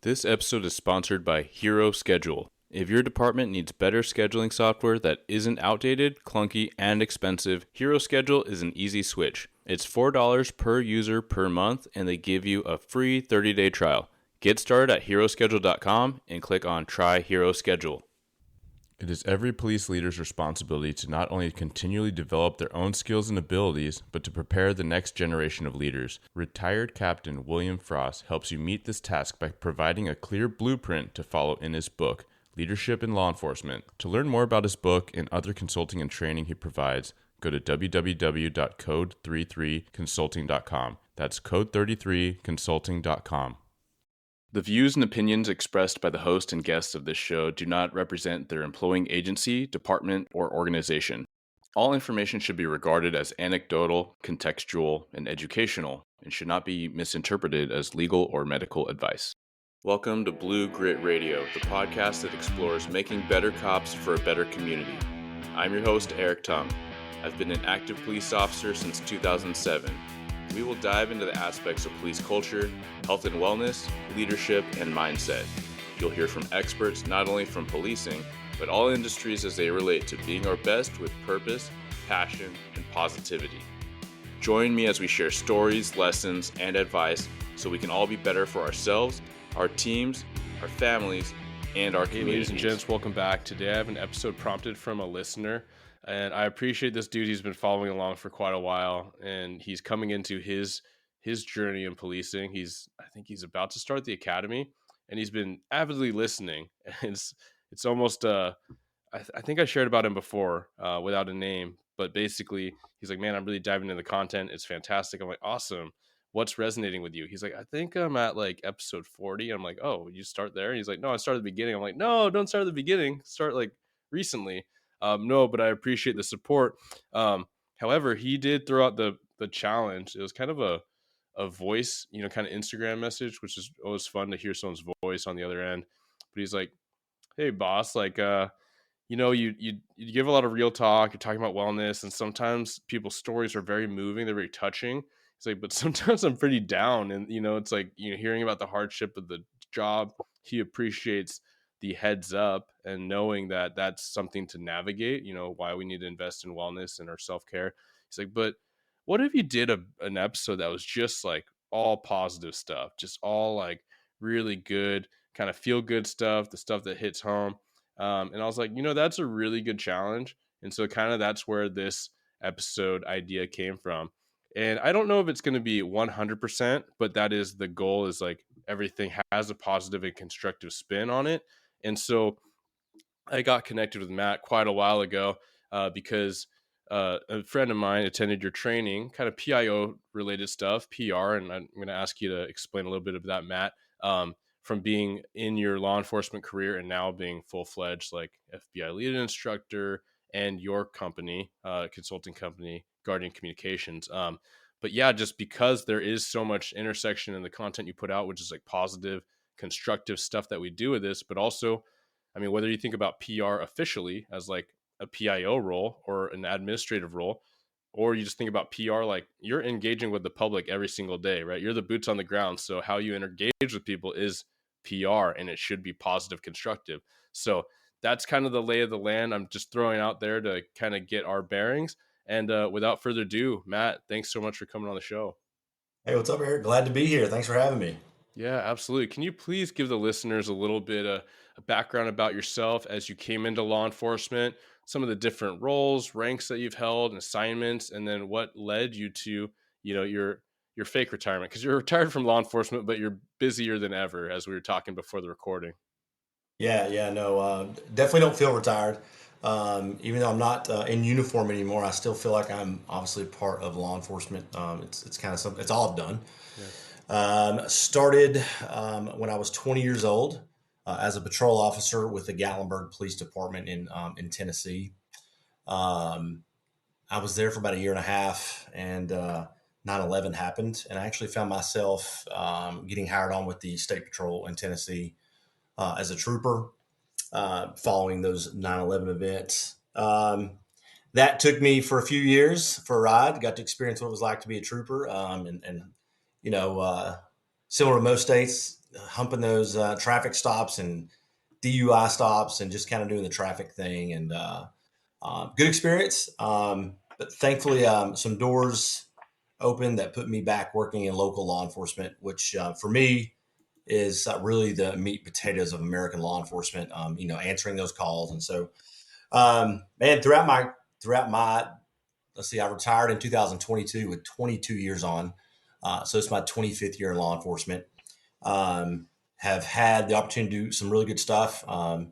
This episode is sponsored by Hero Schedule. If your department needs better scheduling software that isn't outdated, clunky, and expensive, Hero Schedule is an easy switch. It's $4 per user per month, and they give you a free 30-day trial. Get started at heroschedule.com and click on Try Hero Schedule. It is every police leader's responsibility to not only continually develop their own skills and abilities, but to prepare the next generation of leaders. Retired Captain William Frost helps you meet this task by providing a clear blueprint to follow in his book, Leadership in Law Enforcement. To learn more about his book and other consulting and training he provides, go to www.code33consulting.com. That's code33consulting.com. The views and opinions expressed by the host and guests of this show do not represent their employing agency, department, or organization. All information should be regarded as anecdotal, contextual, and educational, and should not be misinterpreted as legal or medical advice. Welcome to Blue Grit Radio, the podcast that explores making better cops for a better community. I'm your host, Eric Tung. I've been an active police officer since 2007. We will dive into the aspects of police culture, health and wellness, leadership, and mindset. You'll hear from experts not only from policing, but all industries as they relate to being our best with purpose, passion, and positivity. Join me as we share stories, lessons, and advice so we can all be better for ourselves, our teams, our families, and our communities. Ladies and gents, welcome back. Today I have an episode prompted from a listener. And I appreciate this dude. He's been following along for quite a while, and he's coming into his journey in policing. I think he's about to start the academy, and he's been avidly listening. And it's almost I think I shared about him before without a name, but basically he's like, man, I'm really diving into the content. It's fantastic. I'm like, awesome. What's resonating with you? He's like, I think I'm at like episode 40. I'm like, oh, you start there? And he's like, no, I started at the beginning. I'm like, no, don't start at the beginning. Start like recently. No, but I appreciate the support. However, he did throw out the challenge. It was kind of a voice, kind of Instagram message, which is always fun to hear someone's voice on the other end. But he's like, hey, boss, like, you give a lot of real talk. You're talking about wellness, and sometimes people's stories are very moving. They're very touching. It's like, but sometimes I'm pretty down, and it's like hearing about the hardship of the job. He appreciates the heads up and knowing that that's something to navigate, why we need to invest in wellness and our self-care. He's like, but what if you did an episode that was just like all positive stuff, just all like really good kind of feel good stuff, the stuff that hits home. And I was like, that's a really good challenge. And so kind of that's where this episode idea came from. And I don't know if it's going to be 100%, but that is the goal, is like everything has a positive and constructive spin on it. And so I got connected with Matt quite a while ago because a friend of mine attended your training, kind of PIO related stuff, PR. And I'm going to ask you to explain a little bit of that, Matt, from being in your law enforcement career and now being full-fledged like FBI-LEEDA instructor and your company, consulting company, Guardian Communications. But yeah, just because there is so much intersection in the content you put out, which is like positive, constructive stuff that we do with this, but also, I mean, whether you think about PR officially as like a PIO role or an administrative role, or you just think about PR like you're engaging with the public every single day, right? You're the boots on the ground. So how you engage with people is PR, and it should be positive, constructive. So that's kind of the lay of the land I'm just throwing out there to kind of get our bearings. And without further ado, Matt, thanks so much for coming on the show. Hey, what's up, Eric? Glad to be here. Thanks for having me. Yeah, absolutely. Can you please give the listeners a little bit of a background about yourself as you came into law enforcement, some of the different roles, ranks that you've held, and assignments, and then what led you to, your fake retirement? Because you're retired from law enforcement, but you're busier than ever, as we were talking before the recording. No, definitely don't feel retired. Even though I'm not in uniform anymore, I still feel like I'm obviously part of law enforcement. It's kind of something. It's all I've done. Yeah. Started when I was 20 years old as a patrol officer with the Gatlinburg Police Department in Tennessee. I was there for about a year and a half, and 9/11 happened, and I actually found myself getting hired on with the State Patrol in Tennessee as a trooper following those 9/11 events. That took me for a few years for a ride. Got to experience what it was like to be a trooper, and similar to most states, humping those traffic stops and DUI stops and just kind of doing the traffic thing. And good experience. But thankfully, some doors opened that put me back working in local law enforcement, which for me is really the meat and potatoes of American law enforcement. Answering those calls. And so, man, throughout my let's see, I retired in 2022 with 22 years on. So it's my 25th year in law enforcement. Have had the opportunity to do some really good stuff. Was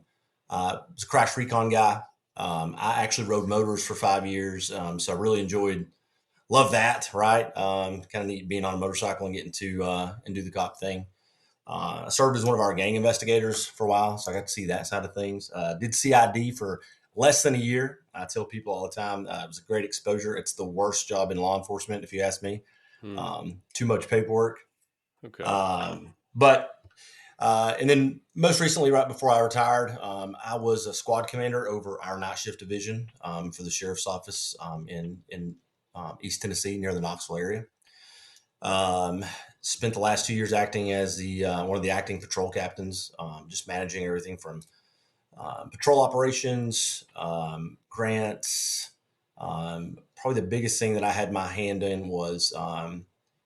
a crash recon guy. I actually rode motors for 5 years. So I really love that, right? Kind of neat being on a motorcycle and getting to and do the cop thing. I served as one of our gang investigators for a while, so I got to see that side of things. Did CID for less than a year. I tell people all the time it was a great exposure. It's the worst job in law enforcement, if you ask me. Too much paperwork. Okay. But and then most recently, right before I retired, I was a squad commander over our night shift division for the sheriff's office in East Tennessee near the Knoxville area. Spent the last 2 years acting as the one of the acting patrol captains, just managing everything from patrol operations, grants. Probably the biggest thing that I had my hand in was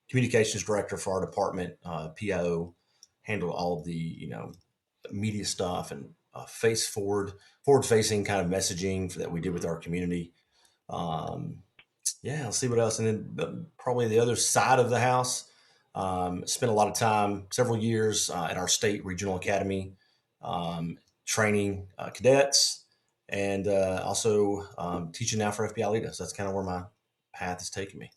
communications director for our department, PO, handled all of the media stuff and forward facing kind of messaging that we did with our community. Um, yeah, I'll see what else. And then probably the other side of the house, spent a lot of time, several years at our state regional academy, training cadets, and also teaching now for FBI-LEEDA. So that's kind of where my path has taken me.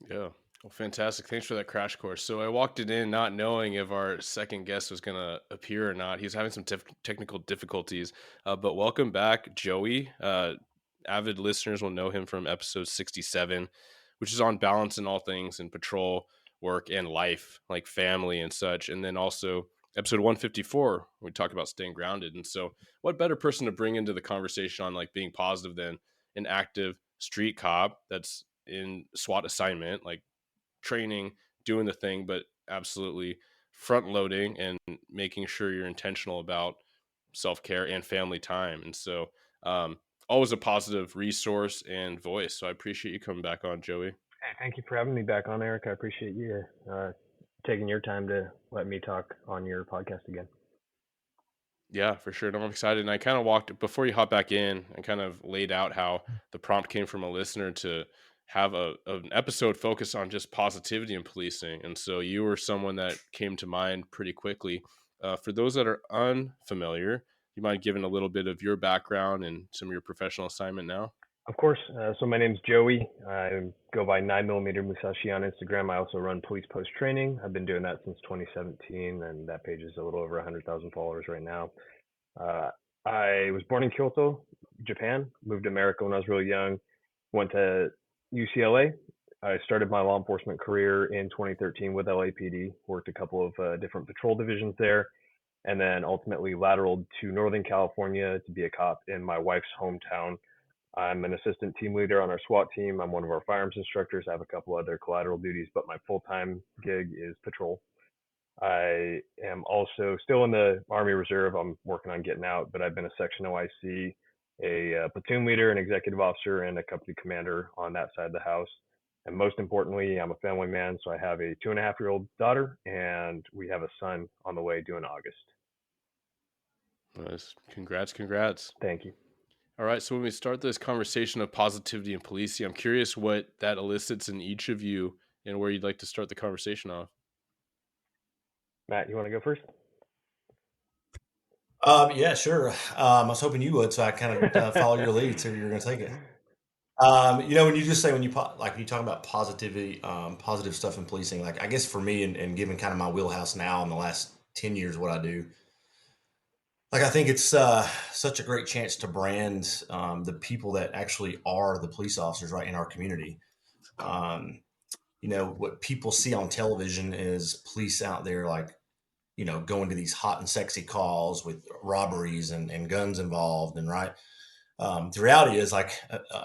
Yeah. Well, fantastic. Thanks for that crash course. So I walked it in not knowing if our second guest was going to appear or not. He's having some technical difficulties, but welcome back, Joey. Avid listeners will know him from episode 67, which is on balance in all things in patrol, work, and life, like family and such. And then also episode 154, we talk about staying grounded. And so what better person to bring into the conversation on like being positive than an active street cop that's in SWAT assignment, like training, doing the thing, but absolutely front loading and making sure you're intentional about self-care and family time. And so, always a positive resource and voice. So I appreciate you coming back on, Joey. Hey, thank you for having me back on, Eric. I appreciate you taking your time to let me talk on your podcast again. Yeah, for sure. No, I'm excited. And I kind of walked before you hop back in and kind of laid out how the prompt came from a listener to have an episode focused on just positivity in policing. And so you were someone that came to mind pretty quickly. For those that are unfamiliar, you mind giving a little bit of your background and some of your professional assignment now? Of course. So my name's Joey. I go by 9mm Musashi on Instagram. I also run police post training. I've been doing that since 2017, and that page is a little over 100,000 followers right now. I was born in Kyoto, Japan. Moved to America when I was really young. Went to UCLA. I started my law enforcement career in 2013 with LAPD. Worked a couple of different patrol divisions there, and then ultimately lateraled to Northern California to be a cop in my wife's hometown. I'm an assistant team leader on our SWAT team. I'm one of our firearms instructors. I have a couple other collateral duties, but my full-time gig is patrol. I am also still in the Army Reserve. I'm working on getting out, but I've been a section OIC, a platoon leader, an executive officer, and a company commander on that side of the house. And most importantly, I'm a family man, so I have a 2.5-year-old daughter, and we have a son on the way due in August. Nice. Congrats. Thank you. All right. So when we start this conversation of positivity and policing, I'm curious what that elicits in each of you and where you'd like to start the conversation off. Matt, you want to go first? Yeah, sure. I was hoping you would, so I kind of follow your lead. So you're going to take it. When you just say when you talk about positivity, positive stuff in policing, like I guess for me and given kind of my wheelhouse now in the last 10 years, what I do, like I think it's such a great chance to brand the people that actually are the police officers right in our community. What people see on television is police out there like going to these hot and sexy calls with robberies and guns involved. And right. The reality is like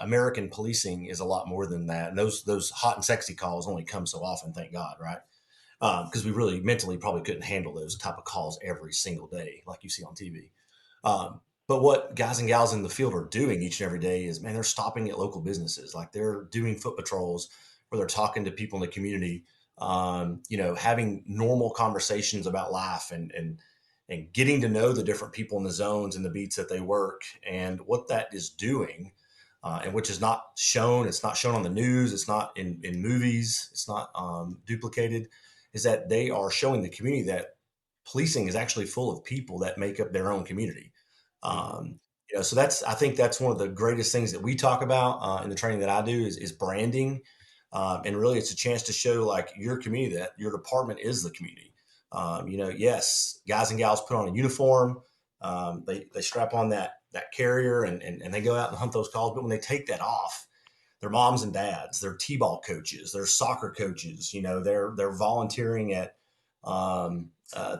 American policing is a lot more than that. And those hot and sexy calls only come so often, thank God. Right. because we really mentally probably couldn't handle those type of calls every single day like you see on TV. But what guys and gals in the field are doing each and every day is, man, they're stopping at local businesses. Like they're doing foot patrols where they're talking to people in the community, having normal conversations about life and getting to know the different people in the zones and the beats that they work and what that is doing. And which is not shown. It's not shown on the news. It's not in movies. It's not duplicated. Is that they are showing the community that policing is actually full of people that make up their own community. Mhm. So I think that's one of the greatest things that we talk about in the training that I do is branding. And really it's a chance to show like your community that your department is the community. Yes, guys and gals put on a uniform. They strap on that carrier and they go out and hunt those calls. But when they take that off, their moms and dads, their t-ball coaches, their soccer coaches, they're volunteering at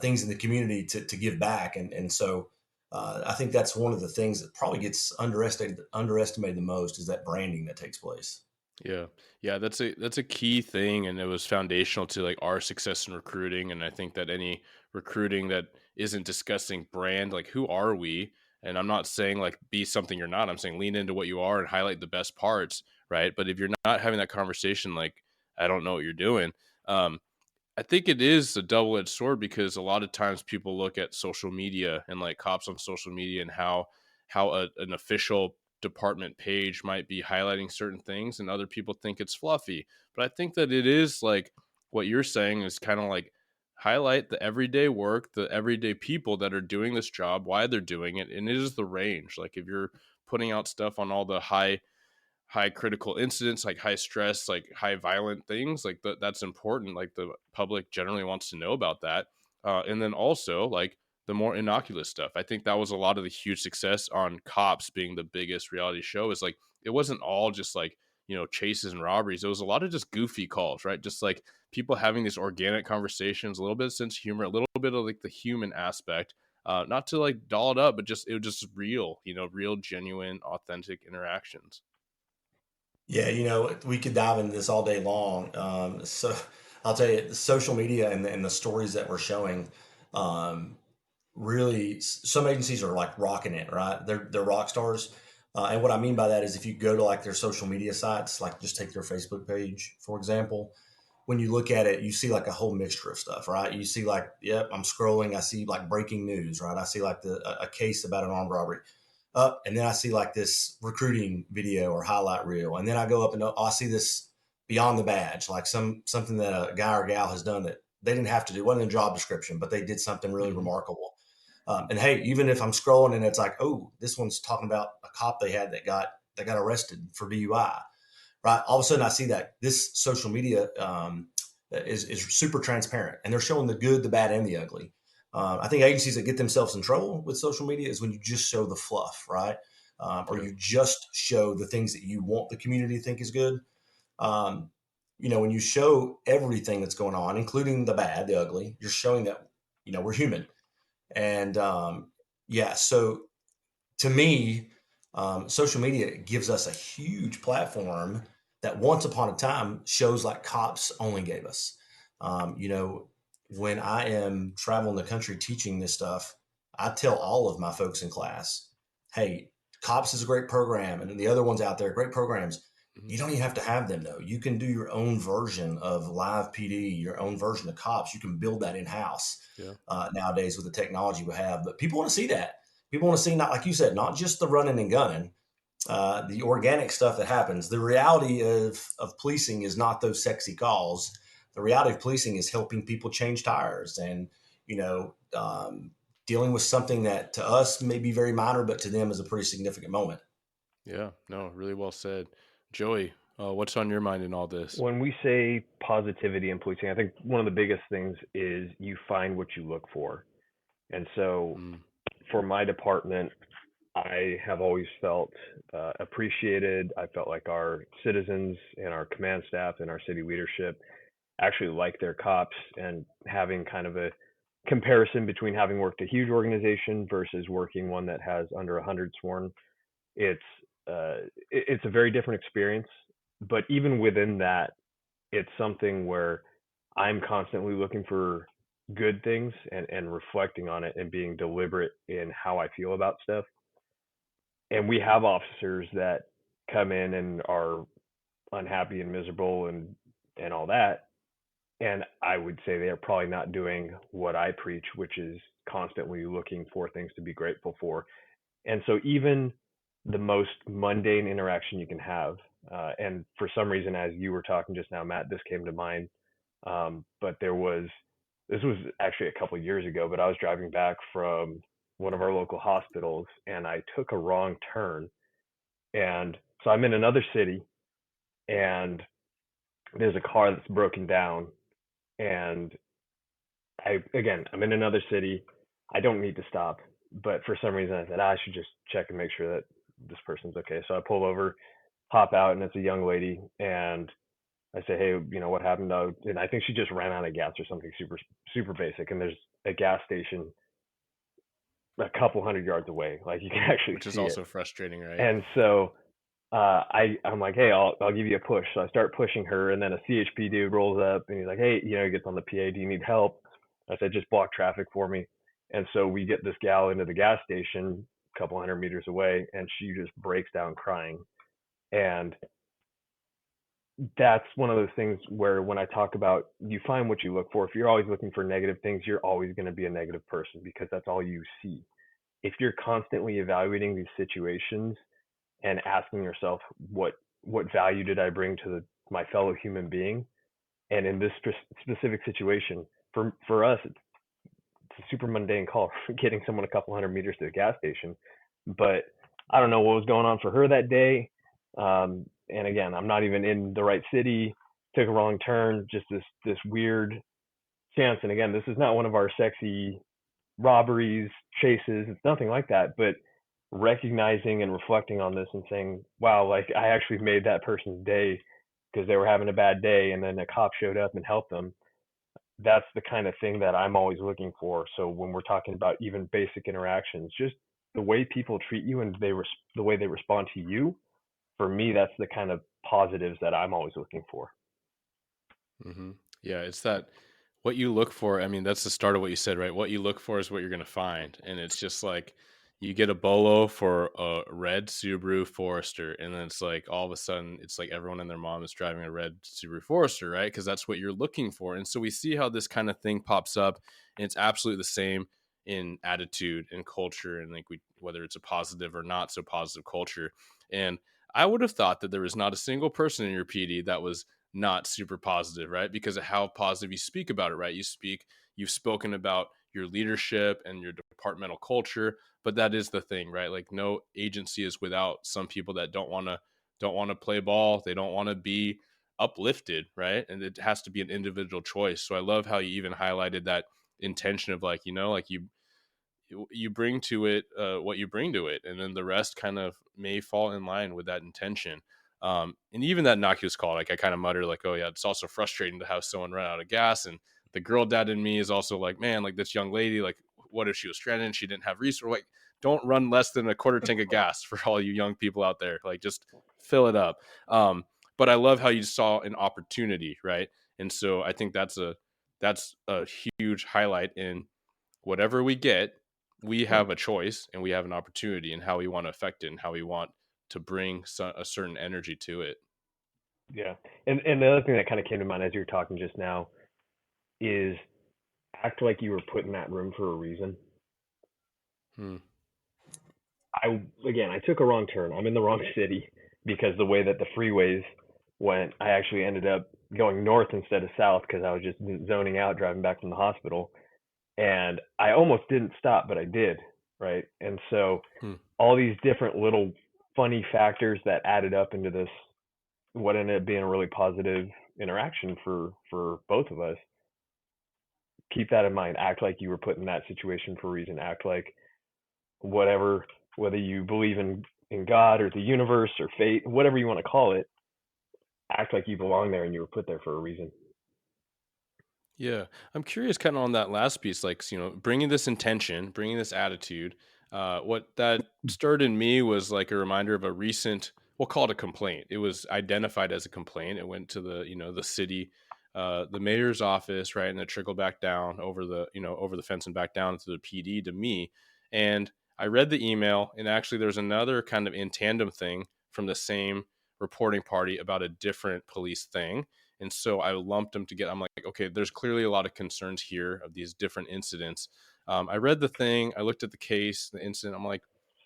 things in the community to give back. And so I think that's one of the things that probably gets underestimated the most is that branding that takes place. Yeah. Yeah, that's a key thing, and it was foundational to like our success in recruiting. And I think that any recruiting that isn't discussing brand, like who are we? And I'm not saying like be something you're not. I'm saying lean into what you are and highlight the best parts, right? But if you're not having that conversation, like I don't know what you're doing. Um, I think it is a double-edged sword because a lot of times people look at social media and like cops on social media and how an official department page might be highlighting certain things and other people think it's fluffy. But I think that it is like what you're saying is kind of like highlight the everyday work, the everyday people that are doing this job, why they're doing it, and it is the range. Like if you're putting out stuff on all the high critical incidents, like high stress, like high violent things, like that's important. Like the public generally wants to know about that. And then also like the more innocuous stuff. I think that was a lot of the huge success on Cops being the biggest reality show is like, it wasn't all just like, chases and robberies. It was a lot of just goofy calls, right? Just like people having these organic conversations, a little bit of sense of humor, a little bit of like the human aspect, not to like doll it up, but just, it was just real, real, genuine, authentic interactions. Yeah, we could dive into this all day long. So I'll tell you, the social media and the stories that we're showing, um, really, some agencies are like rocking it, right? They're rock stars. And what I mean by that is if you go to like their social media sites, like just take their Facebook page, for example, when you look at it, you see like a whole mixture of stuff, right? You see like, yep, I'm scrolling. I see like breaking news, right? I see like a case about an armed robbery up, and then I see like this recruiting video or highlight reel, and then I go up and I see this beyond the badge, like something that a guy or gal has done that they didn't have to do, wasn't in a job description, but they did something really Hmm. remarkable. And hey, even if I'm scrolling and it's like, oh, this one's talking about a cop they had that got arrested for DUI, right? All of a sudden, I see that this social media is super transparent, and they're showing the good, the bad, and the ugly. I think agencies that get themselves in trouble with social media is when you just show the fluff, right? Or Yeah. you just show the things that you want the community to think is good. Um, when you show everything that's going on, including the bad, the ugly, you're showing that we're human. And yeah, so to me, social media gives us a huge platform that once upon a time shows like Cops only gave us. Um, you know, when I am traveling the country teaching this stuff, I tell all of my folks in class, hey, Cops is a great program, and the other ones out there, great programs. Hmm. You don't even have to have them though. You can do your own version of live PD, your own version of Cops. You can build that in house Yeah. nowadays with the technology we have. But people want to see that. People want to see, not like you said, not just the running and gunning, the organic stuff that happens. The reality of policing is not those sexy calls. The reality of policing is helping people change tires and you know um, dealing with something that to us may be very minor, but to them is a pretty significant moment. Yeah. No, really well said. Joey, what's on your mind in all this? When we say positivity in policing, I think one of the biggest things is you find what you look for. And so Mm. for my department, I have always felt appreciated. I felt like our citizens and our command staff and our city leadership actually like their cops, and having kind of a comparison between having worked a huge organization versus working one that has under 100 sworn, it's it's a very different experience. But even within that, it's something where I'm constantly looking for good things and reflecting on it and being deliberate in how I feel about stuff. And we have officers that come in and are unhappy and miserable and all that. And I would say they are probably not doing what I preach, which is constantly looking for things to be grateful for. And so even the most mundane interaction you can have, and for some reason, as you were talking just now, Matt, this came to mind. But this was actually a couple of years ago, but I was driving back from one of our local hospitals and I took a wrong turn. And so I'm in another city and there's a car that's broken down. And I'm in another city. I don't need to stop. But for some reason, I said, I should just check and make sure that this person's okay. So I pull over, hop out, and it's a young lady. And I say, hey, what happened? And I think she just ran out of gas or something super, super basic. And there's a gas station a couple hundred yards away. Like you can actually Which is see it. also frustrating, right? And so I'm like, hey, I'll give you a push. So I start pushing her, and then a CHP dude rolls up, and he's like, hey, he gets on the PA, do you need help? I said, just block traffic for me. And so we get this gal into the gas station a couple hundred meters away, and she just breaks down crying. And that's one of those things where when I talk about you find what you look for, if you're always looking for negative things, you're always going to be a negative person because that's all you see. If you're constantly evaluating these situations and asking yourself what value did I bring to my fellow human being, and in this specific situation, for us, it's a super mundane call, getting someone a couple hundred meters to the gas station, but I don't know what was going on for her that day. And again, I'm not even in the right city. Took a wrong turn. Just this weird chance. And again, this is not one of our sexy robberies, chases. It's nothing like that. But recognizing and reflecting on this and saying, wow, like I actually made that person's day because they were having a bad day and then a cop showed up and helped them. That's the kind of thing that I'm always looking for. So when we're talking about even basic interactions, just the way people treat you and the way they respond to you, for me, that's the kind of positives that I'm always looking for. Mm-hmm. Yeah, it's that what you look for. I mean, that's the start of what you said, right? What you look for is what you're going to find. And it's just like you get a bolo for a red Subaru Forester. And then it's like all of a sudden, it's like everyone and their mom is driving a red Subaru Forester, right? Because that's what you're looking for. And so we see how this kind of thing pops up. And it's absolutely the same in attitude and culture. And like whether it's a positive or not so positive culture. And I would have thought that there was not a single person in your PD that was not super positive, right? Because of how positive you speak about it, right? You've spoken about your leadership and your departmental culture, but that is the thing, right? Like no agency is without some people that don't want to play ball. They don't want to be uplifted, right? And it has to be an individual choice. So I love how you even highlighted that intention of like, like you bring to it what you bring to it, and then the rest kind of may fall in line with that intention. And even that innocuous call, like I kind of mutter like, oh yeah, it's also frustrating to have someone run out of gas. And the girl dad in me is also like, man, like this young lady, like what if she was stranded and she didn't have resource? Like don't run less than a quarter tank of gas for all you young people out there. Like just fill it up. But I love how you saw an opportunity, right? And so I think that's a huge highlight in whatever we get, we have a choice and we have an opportunity in how we want to affect it and how we want to bring a certain energy to it. Yeah. And the other thing that kind of came to mind as you were talking just now is act like you were put in that room for a reason. I took a wrong turn. I'm in the wrong city because the way that the freeways went, I actually ended up going north instead of south because I was just zoning out driving back from the hospital. And I almost didn't stop, but I did, right? And so all these different little funny factors that added up into this, what ended up being a really positive interaction for both of us. Keep that in mind. Act like you were put in that situation for a reason. Act like whatever, whether you believe in God or the universe or fate, whatever you want to call it, act like you belong there and you were put there for a reason. Yeah. I'm curious kind of on that last piece, like, bringing this intention, bringing this attitude, what that stirred in me was like a reminder of a recent, we'll call it a complaint. It was identified as a complaint. It went to the city the mayor's office, right, and it trickled back down over the fence and back down to the PD to me. And I read the email, and actually there's another kind of in tandem thing from the same reporting party about a different police thing. And so I lumped them together. I'm like, okay, there's clearly a lot of concerns here of these different incidents. I read the thing, I looked at the case, the incident. I'm like,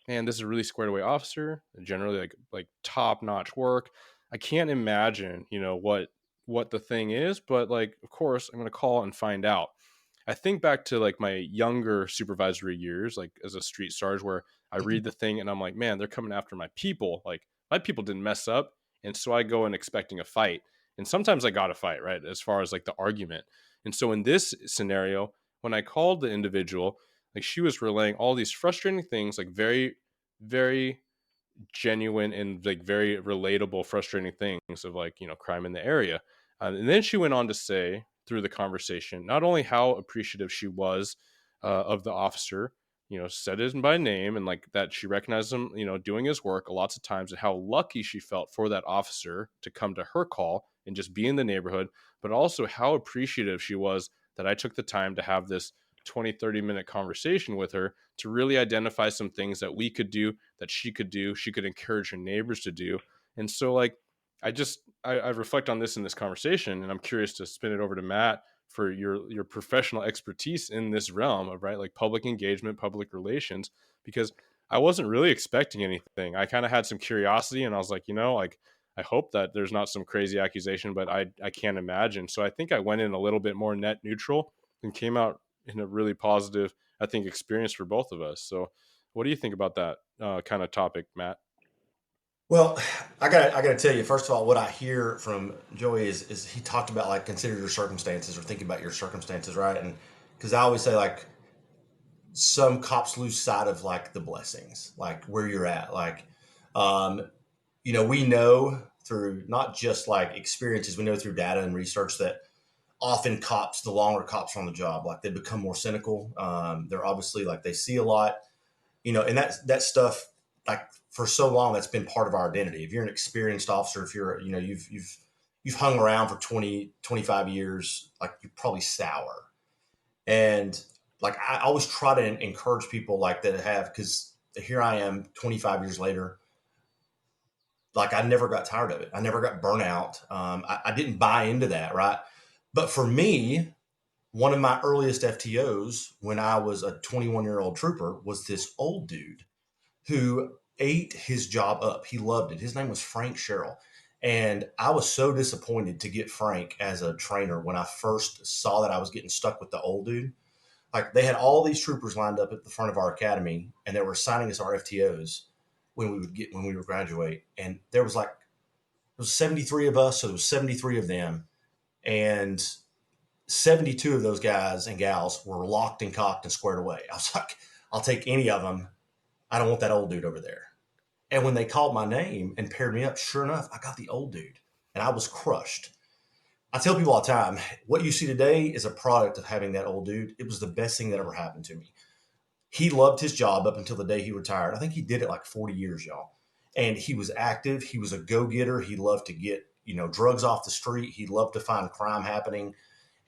man, this is a really squared away officer. Generally, like top notch work. I can't imagine, what the thing is, but like, of course, I'm going to call and find out. I think back to like my younger supervisory years, like as a street sarge, where I read the thing and I'm like, man, they're coming after my people. Like my people didn't mess up. And so I go in expecting a fight. And sometimes I got a fight, right? As far as like the argument. And so in this scenario, when I called the individual, like she was relaying all these frustrating things, like very, very genuine and like very relatable, frustrating things of like, crime in the area. And then she went on to say through the conversation, not only how appreciative she was of the officer, said his by name and like that she recognized him, doing his work lots of times, and how lucky she felt for that officer to come to her call and just be in the neighborhood, but also how appreciative she was that I took the time to have this 20-30 minute conversation with her to really identify some things that we could do, that she could encourage her neighbors to do. And so like I reflect on this in this conversation, and I'm curious to spin it over to Matt for your professional expertise in this realm of, right, like public engagement, public relations, because I wasn't really expecting anything. I kind of had some curiosity, and I was like, like I hope that there's not some crazy accusation, but I can't imagine. So I think I went in a little bit more net neutral and came out in a really positive, I think, experience for both of us. So what do you think about that kind of topic, Matt? Well, I gotta tell you, first of all, what I hear from Joey is he talked about like consider your circumstances or think about your circumstances, right? And because I always say like some cops lose sight of like the blessings, like where you're at. Like, um, we know through not just like experiences, we know through data and research that often cops, the longer cops are on the job, like they become more cynical. They're obviously like they see a lot, and that stuff like for so long that's been part of our identity. If you're an experienced officer, if you're you've hung around for 20-25 years, like you're probably sour. And like I always try to encourage people like that have, because here I am 25 years later, like I never got tired of it. I never got burnt out. I didn't buy into that, right? But for me, one of my earliest FTOs when I was a 21-year-old trooper was this old dude who ate his job up. He loved it. His name was Frank Sherrill. And I was so disappointed to get Frank as a trainer when I first saw that I was getting stuck with the old dude. Like they had all these troopers lined up at the front of our academy, and they were assigning us our FTOs when we would graduate. And there was 73 of us, so there was 73 of them, and 72 of those guys and gals were locked and cocked and squared away. I was like, I'll take any of them. I don't want that old dude over there. And when they called my name and paired me up, sure enough, I got the old dude, and I was crushed. I tell people all the time, what you see today is a product of having that old dude. It was the best thing that ever happened to me. He loved his job up until the day he retired. I think he did it like 40 years, y'all. And he was active. He was a go-getter. He loved to get, drugs off the street. He loved to find crime happening.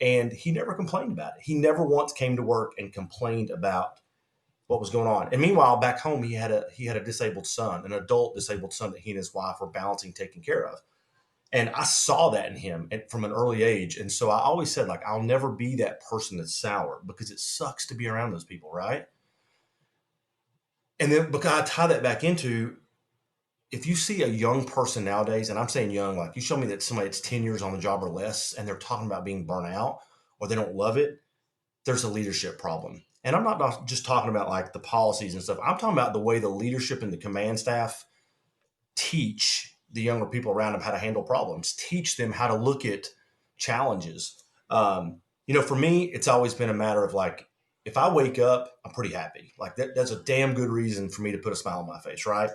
And he never complained about it. He never once came to work and complained about what was going on. And meanwhile, back home, he had a disabled son, an adult disabled son that he and his wife were balancing, taking care of. And I saw that in him from an early age. And so I always said, like, I'll never be that person that's sour because it sucks to be around those people, right? And then because I tie that back into, if you see a young person nowadays, and I'm saying young, like you show me that somebody that's 10 years on the job or less, and they're talking about being burnt out or they don't love it, there's a leadership problem. And I'm not just talking about like the policies and stuff. I'm talking about the way the leadership and the command staff teach the younger people around them how to handle problems, teach them how to look at challenges. For me, it's always been a matter of like, if I wake up, I'm pretty happy. Like that's a damn good reason for me to put a smile on my face, right?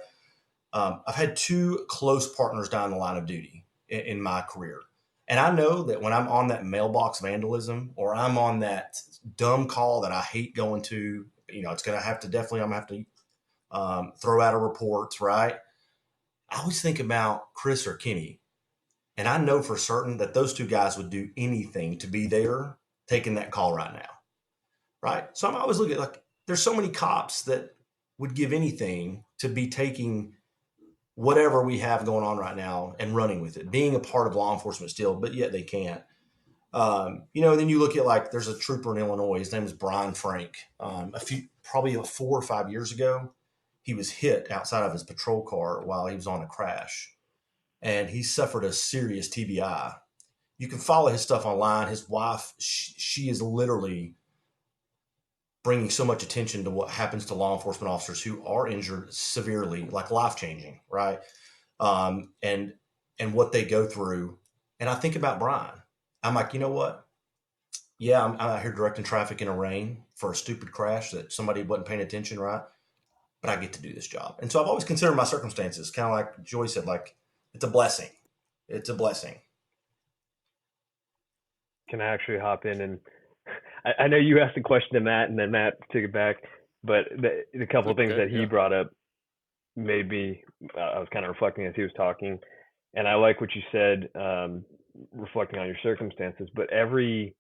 I've had two close partners die in the line of duty in my career. And I know that when I'm on that mailbox vandalism or I'm on that dumb call that I hate going to, it's going to have to definitely, I'm going to have to throw out a report, right? I always think about Chris or Kenny. And I know for certain that those two guys would do anything to be there taking that call right now. Right. So I'm always looking at, like, there's so many cops that would give anything to be taking whatever we have going on right now and running with it, being a part of law enforcement still, but yet they can't. Then you look at, like, there's a trooper in Illinois. His name is Brian Frank. Probably 4 or 5 years ago, he was hit outside of his patrol car while he was on a crash, and he suffered a serious TBI. You can follow his stuff online. His wife, she is literally bringing so much attention to what happens to law enforcement officers who are injured severely, like life-changing, right? And what they go through. And I think about Brian. I'm like, you know what? Yeah, I'm out here directing traffic in the rain for a stupid crash that somebody wasn't paying attention, right? But I get to do this job. And so I've always considered my circumstances, kind of like Joy said, like, it's a blessing. It's a blessing. Can I actually hop in? And I know you asked a question to Matt, and then Matt took it back, but the couple of things that he brought up made me, I was kind of reflecting as he was talking, and I like what you said, reflecting on your circumstances, but every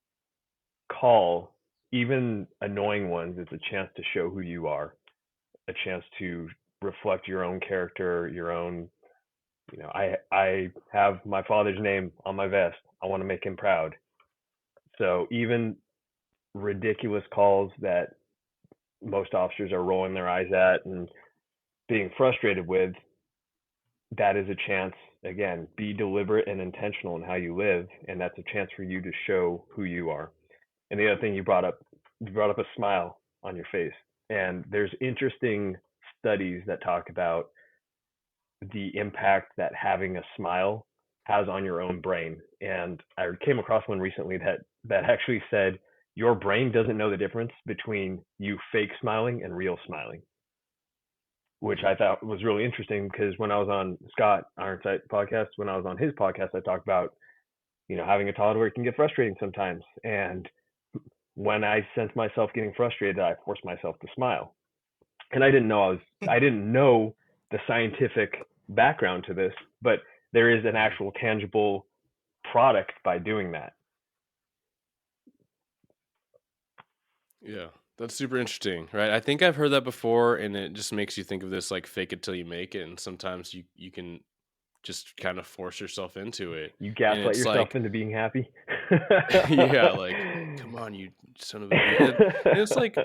call, even annoying ones, is a chance to show who you are, a chance to reflect your own character, your own, I have my father's name on my vest. I want to make him proud. So even ridiculous calls that most officers are rolling their eyes at and being frustrated with, that is a chance. Again, be deliberate and intentional in how you live, and that's a chance for you to show who you are. And the other thing you brought up a smile on your face. And there's interesting studies that talk about the impact that having a smile has on your own brain. And I came across one recently that actually said your brain doesn't know the difference between you fake smiling and real smiling, which I thought was really interesting, because when I was on Scott Ironsight podcast, when I was on his podcast, I talked about, having a toddler can get frustrating sometimes. And when I sense myself getting frustrated, I force myself to smile. And I didn't know the scientific background to this, but there is an actual tangible product by doing that. Yeah, that's super interesting, right? I think I've heard that before, and it just makes you think of this, like, fake it till you make it. And sometimes you can just kind of force yourself into it. You gaslight yourself into being happy. Yeah, like, come on, you son of a bitch. And it's like,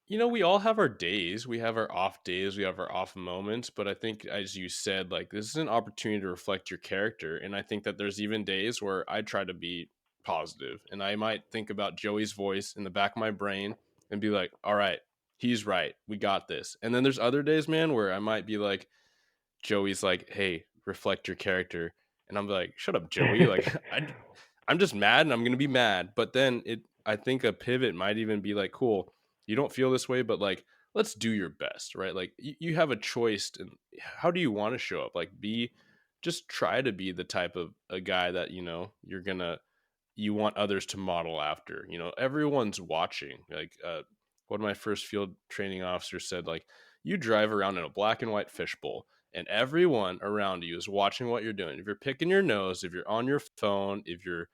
we all have our days. We have our off days. We have our off moments. But I think, as you said, like, this is an opportunity to reflect your character. And I think that there's even days where I try to be positive, and I might think about Joey's voice in the back of my brain and be like, all right, he's right. We got this. And then there's other days, man, where I might be like, Joey's like, hey, reflect your character. And I'm like, shut up, Joey. Like, I'm just mad, and I'm going to be mad. But then I think a pivot might even be like, cool, you don't feel this way, but, like, let's do your best, right? Like, you have a choice. And how do you want to show up? Like, just try to be the type of a guy that, you want others to model after. Everyone's watching. Like, one of my first field training officers said, like, you drive around in a black and white fishbowl, and everyone around you is watching what you're doing. If you're picking your nose, if you're on your phone, if you're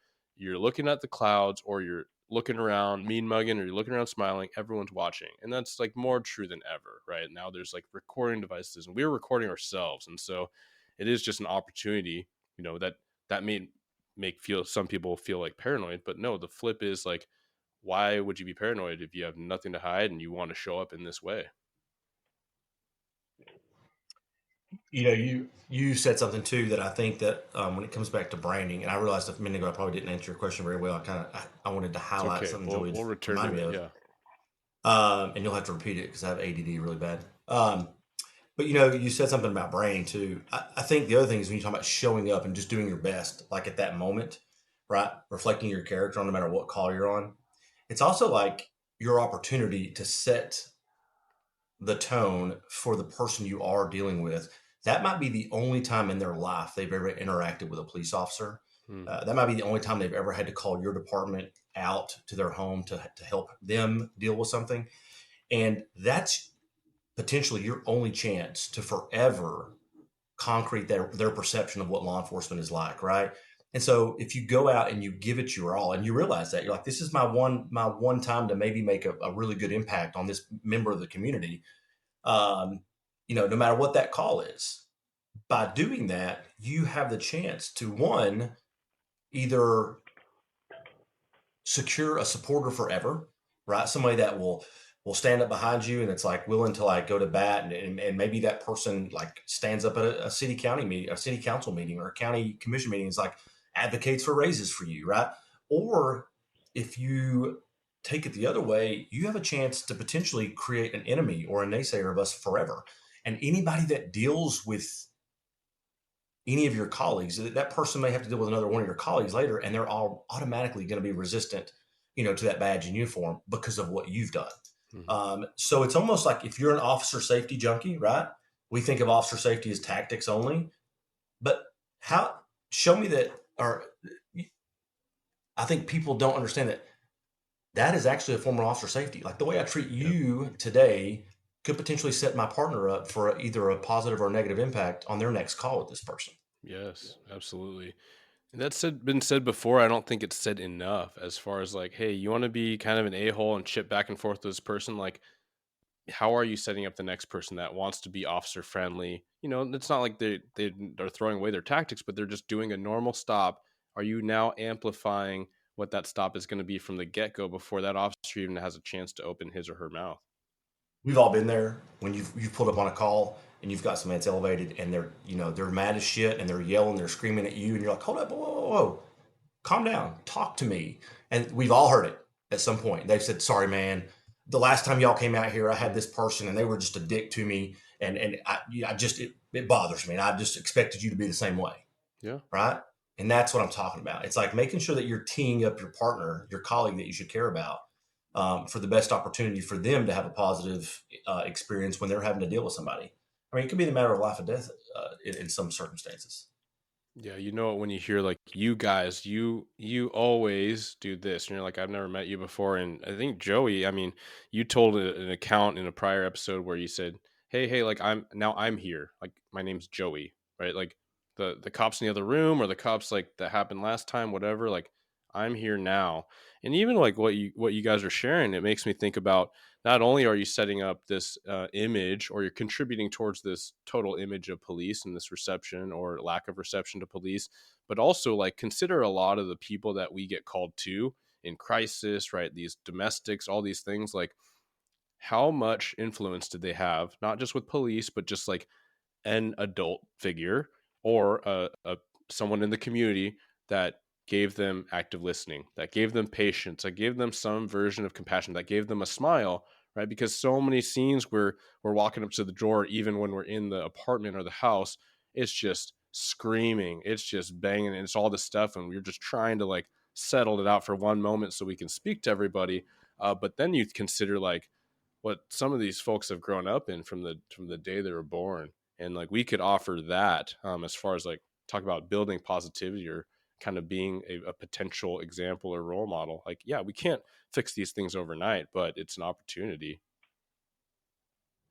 looking at the clouds, or you're looking around mean mugging, or you're looking around smiling, everyone's watching. And that's, like, more true than ever, right? Now there's, like, recording devices, and we're recording ourselves. And so it is just an opportunity, that may make some people feel like paranoid, but no, the flip is, like, why would you be paranoid if you have nothing to hide and you want to show up in this way? You said something too that I think that when it comes back to branding, and I realized a minute ago I probably didn't answer your question very well. I wanted to highlight something Joey we'll return to it. Yeah. And you'll have to repeat it because I have ADD really bad. But you said something about branding too. I think the other thing is when you talk about showing up and just doing your best, like at that moment, right? Reflecting your character on no matter what call you're on. It's also like your opportunity to set the tone for the person you are dealing with. That might be the only time in their life they've ever interacted with a police officer. That might be the only time they've ever had to call your department out to their home to help them deal with something. And that's potentially your only chance to forever concrete their perception of what law enforcement is like, right? And so if you go out and you give it your all and you realize that you're like, this is my one time to maybe make a really good impact on this member of the community, um, no matter what that call is, by doing that, you have the chance to one, either secure a supporter forever, right? Somebody that will stand up behind you and it's like willing to like go to bat, and maybe that person like stands up at a city county meeting, a city council meeting, or a county commission meeting, is like advocates for raises for you, right? Or if you take it the other way, you have a chance to potentially create an enemy or a naysayer of us forever. And anybody that deals with any of your colleagues, that person may have to deal with another one of your colleagues later, and they're all automatically going to be resistant, to that badge and uniform because of what you've done. Mhm. So it's almost like if you're an officer safety junkie, right? We think of officer safety as tactics only, but how? Show me that, or I think people don't understand that that is actually a form of officer safety. Like the way I treat Yep. you today could potentially set my partner up for either a positive or negative impact on their next call with this person. Yes, absolutely. And been said before. I don't think it's said enough as far as like, hey, you want to be kind of an a-hole and chip back and forth with this person. Like, how are you setting up the next person that wants to be officer friendly? It's not like they are throwing away their tactics, but they're just doing a normal stop. Are you now amplifying what that stop is going to be from the get-go before that officer even has a chance to open his or her mouth? We've all been there when you've pulled up on a call and you've got somebody that's elevated and they're mad as shit and they're yelling, they're screaming at you, and you're like, hold up, whoa, whoa, whoa, calm down, talk to me. And we've all heard it at some point. They've said, sorry, man, the last time y'all came out here, I had this person and they were just a dick to me, and I just it bothers me, and I just expected you to be the same way, Yeah. right? And that's what I'm talking about. It's like making sure that you're teeing up your partner, your colleague that you should care about, for the best opportunity for them to have a positive experience when they're having to deal with somebody. I mean, it could be the matter of life and death in some circumstances. Yeah, you know it when you hear like, you guys, you always do this, and you're like, I've never met you before. And I think Joey, I mean, you told an account in a prior episode where you said, hey, like I'm here, like my name's Joey, right? Like the cops in the other room, or the cops like that happened last time, whatever. Like, I'm here now. And even like what you guys are sharing, it makes me think about, not only are you setting up this image, or you're contributing towards this total image of police and this reception or lack of reception to police, but also like consider a lot of the people that we get called to in crisis, right? These domestics, all these things, like how much influence did they have, not just with police, but just like an adult figure, or someone in the community that gave them active listening, that gave them patience, that gave them some version of compassion, that gave them a smile, right? Because so many scenes where we're walking up to the door, even when we're in the apartment or the house, it's just screaming, it's just banging, and it's all this stuff, and we're just trying to like settle it out for one moment so we can speak to everybody. But then you consider like what some of these folks have grown up in from the day they were born, and like we could offer that, as far as like talk about building positivity, or kind of being a potential example or role model. Like, yeah, we can't fix these things overnight, but it's an opportunity.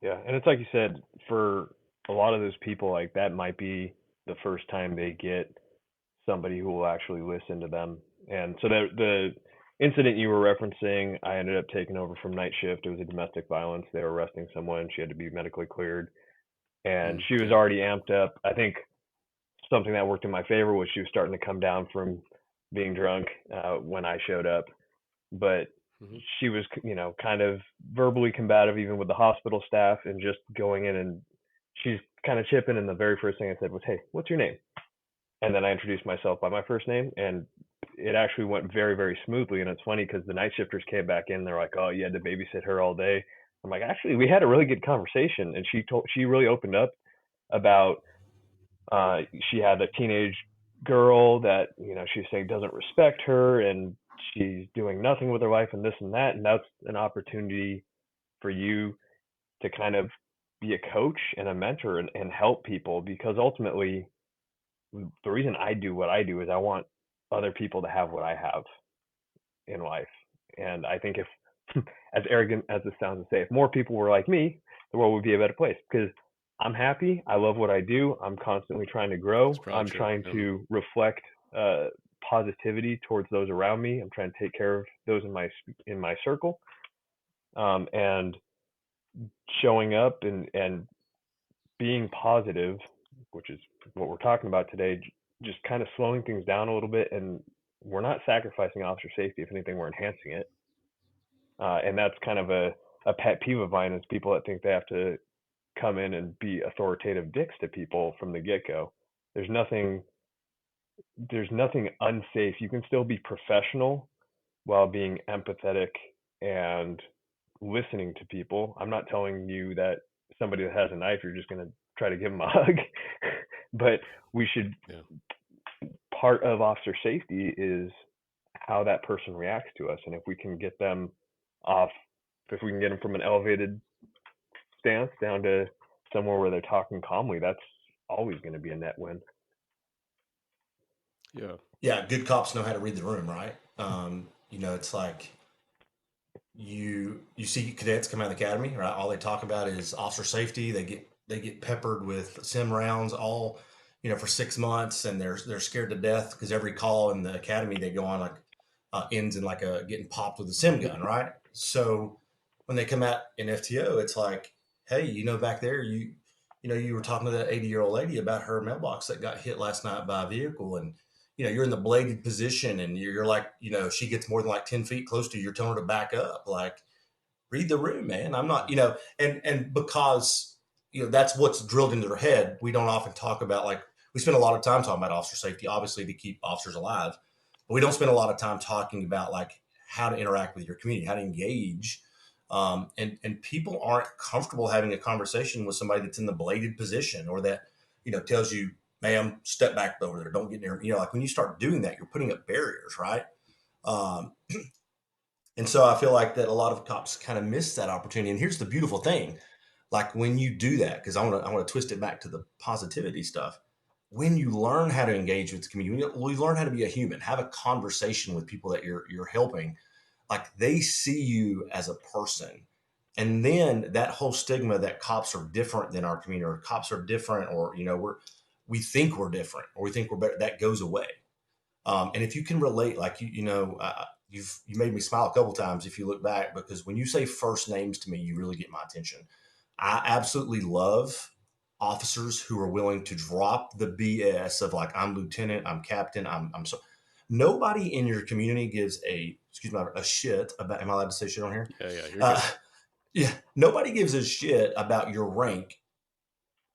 Yeah, and it's like you said, for a lot of those people, like that might be the first time they get somebody who will actually listen to them. And so the incident you were referencing, I ended up taking over from night shift. It was a domestic violence. They were arresting someone. She had to be medically cleared, and she was Okay. already amped up. I think something that worked in my favor was she was starting to come down from being drunk when I showed up, but Hmm. she was, kind of verbally combative even with the hospital staff, and just going in, and she's kind of chipping. And the very first thing I said was, "Hey, what's your name?" And then I introduced myself by my first name, and it actually went very, very smoothly. And it's funny because the night shifters came back in, they're like, "Oh, you had to babysit her all day." I'm like, "Actually, we had a really good conversation," and she really opened up about uh, she had a teenage girl that she's saying doesn't respect her, and she's doing nothing with her life, and this and that. And that's an opportunity for you to kind of be a coach and a mentor, and help people, because ultimately the reason I do what I do is I want other people to have what I have in life. And I think if, as arrogant as it sounds to say, if more people were like me, the world would be a better place. Because I'm happy. I love what I do. I'm constantly trying to grow. It's probably I'm true. trying Yeah. to reflect positivity towards those around me. I'm trying to take care of those in my circle, and showing up and being positive, which is what we're talking about today. Just kind of slowing things down a little bit, and we're not sacrificing officer safety. If anything, we're enhancing it. And that's kind of a pet peeve of mine, is people that think they have to come in and be authoritative dicks to people from the get-go. There's nothing unsafe. You can still be professional while being empathetic and listening to people. I'm not telling you that somebody that has a knife, you're just going to try to give them a hug. But we should, Yeah. part of officer safety is how that person reacts to us. And if we can get them off, if we can get them from an elevated stance down to somewhere where they're talking calmly, that's always going to be a net win. Yeah. Yeah, good cops know how to read the room, right? It's like you see cadets come out of the academy, right? All they talk about is officer safety. They get peppered with sim rounds all, for 6 months, and they're scared to death because every call in the academy they go on like ends in like a getting popped with a sim gun, right? So when they come out in FTO, it's like, hey, back there you were talking to that 80-year-old lady about her mailbox that got hit last night by a vehicle, and you're in the bladed position, and you're like, she gets more than like 10 feet close to you, you're telling her to back up. Like, read the room, man. I'm not, and because, that's what's drilled into their head. We don't often talk about, like, we spend a lot of time talking about officer safety, obviously to keep officers alive, but we don't spend a lot of time talking about like how to interact with your community, how to engage. And people aren't comfortable having a conversation with somebody that's in the bladed position, or that, tells you, ma'am, step back over there. Don't get near. Like when you start doing that, you're putting up barriers, right? Um, and so I feel like that a lot of cops kind of miss that opportunity. And here's the beautiful thing: like when you do that, because I want to twist it back to the positivity stuff. When you learn how to engage with the community, you learn how to be a human, have a conversation with people that you're helping. Like, they see you as a person, and then that whole stigma that cops are different than our community, or cops are different, or we think we're different, or we think we're better, that goes away. And if you can relate, like you made me smile a couple times if you look back, because when you say first names to me, you really get my attention. I absolutely love officers who are willing to drop the BS of like, I'm lieutenant, I'm captain, I'm so. Nobody in your community gives a shit about. Am I allowed to say shit on here? Yeah. You're good. Uh, yeah, nobody gives a shit about your rank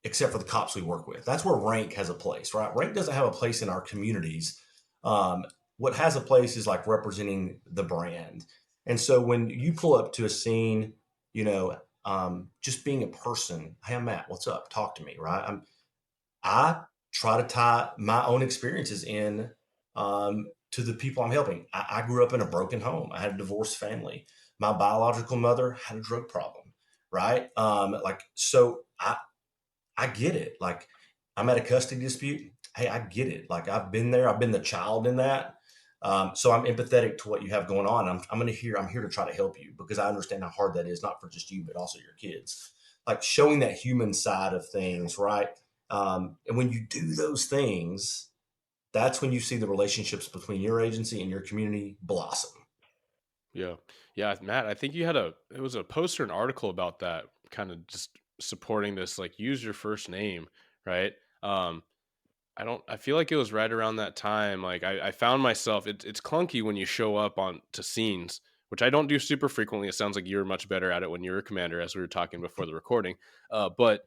except for the cops we work with. That's where rank has a place, right? Rank doesn't have a place in our communities. Um, what has a place is like representing the brand. And so when you pull up to a scene, just being a person, hey, I'm Matt, what's up? Talk to me, right? I try to tie my own experiences in to the people I'm helping. I grew up in a broken home. I had a divorced family. My biological mother had a drug problem, right? So I get it. Like, I'm at a custody dispute. Hey, I get it. Like, I've been there. I've been the child in that. So I'm empathetic to what you have going on. I'm here to try to help you, because I understand how hard that is, not for just you, but also your kids. Like, showing that human side of things, right? And when you do those things, that's when you see the relationships between your agency and your community blossom. Yeah. Yeah, Matt, I think it was a poster, an article about that, kind of just supporting this, like, use your first name, right? Um, I feel like it was right around that time. Like, I found myself, it's clunky when you show up on to scenes, which I don't do super frequently. It sounds like you were much better at it when you were a commander, as we were talking before the recording. But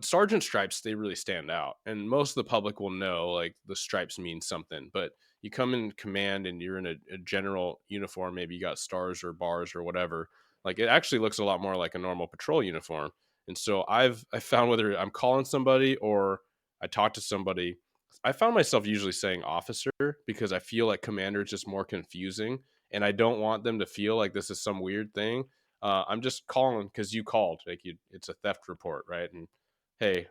sergeant stripes, they really stand out, and most of the public will know like the stripes mean something. But you come in command and you're in a general uniform, maybe you got stars or bars or whatever. Like, it actually looks a lot more like a normal patrol uniform. And so I found, whether I'm calling somebody or I talk to somebody, I found myself usually saying officer, because I feel like commander is just more confusing, and I don't want them to feel like this is some weird thing. I'm just calling because you called. Like, it's a theft report, right? And hey,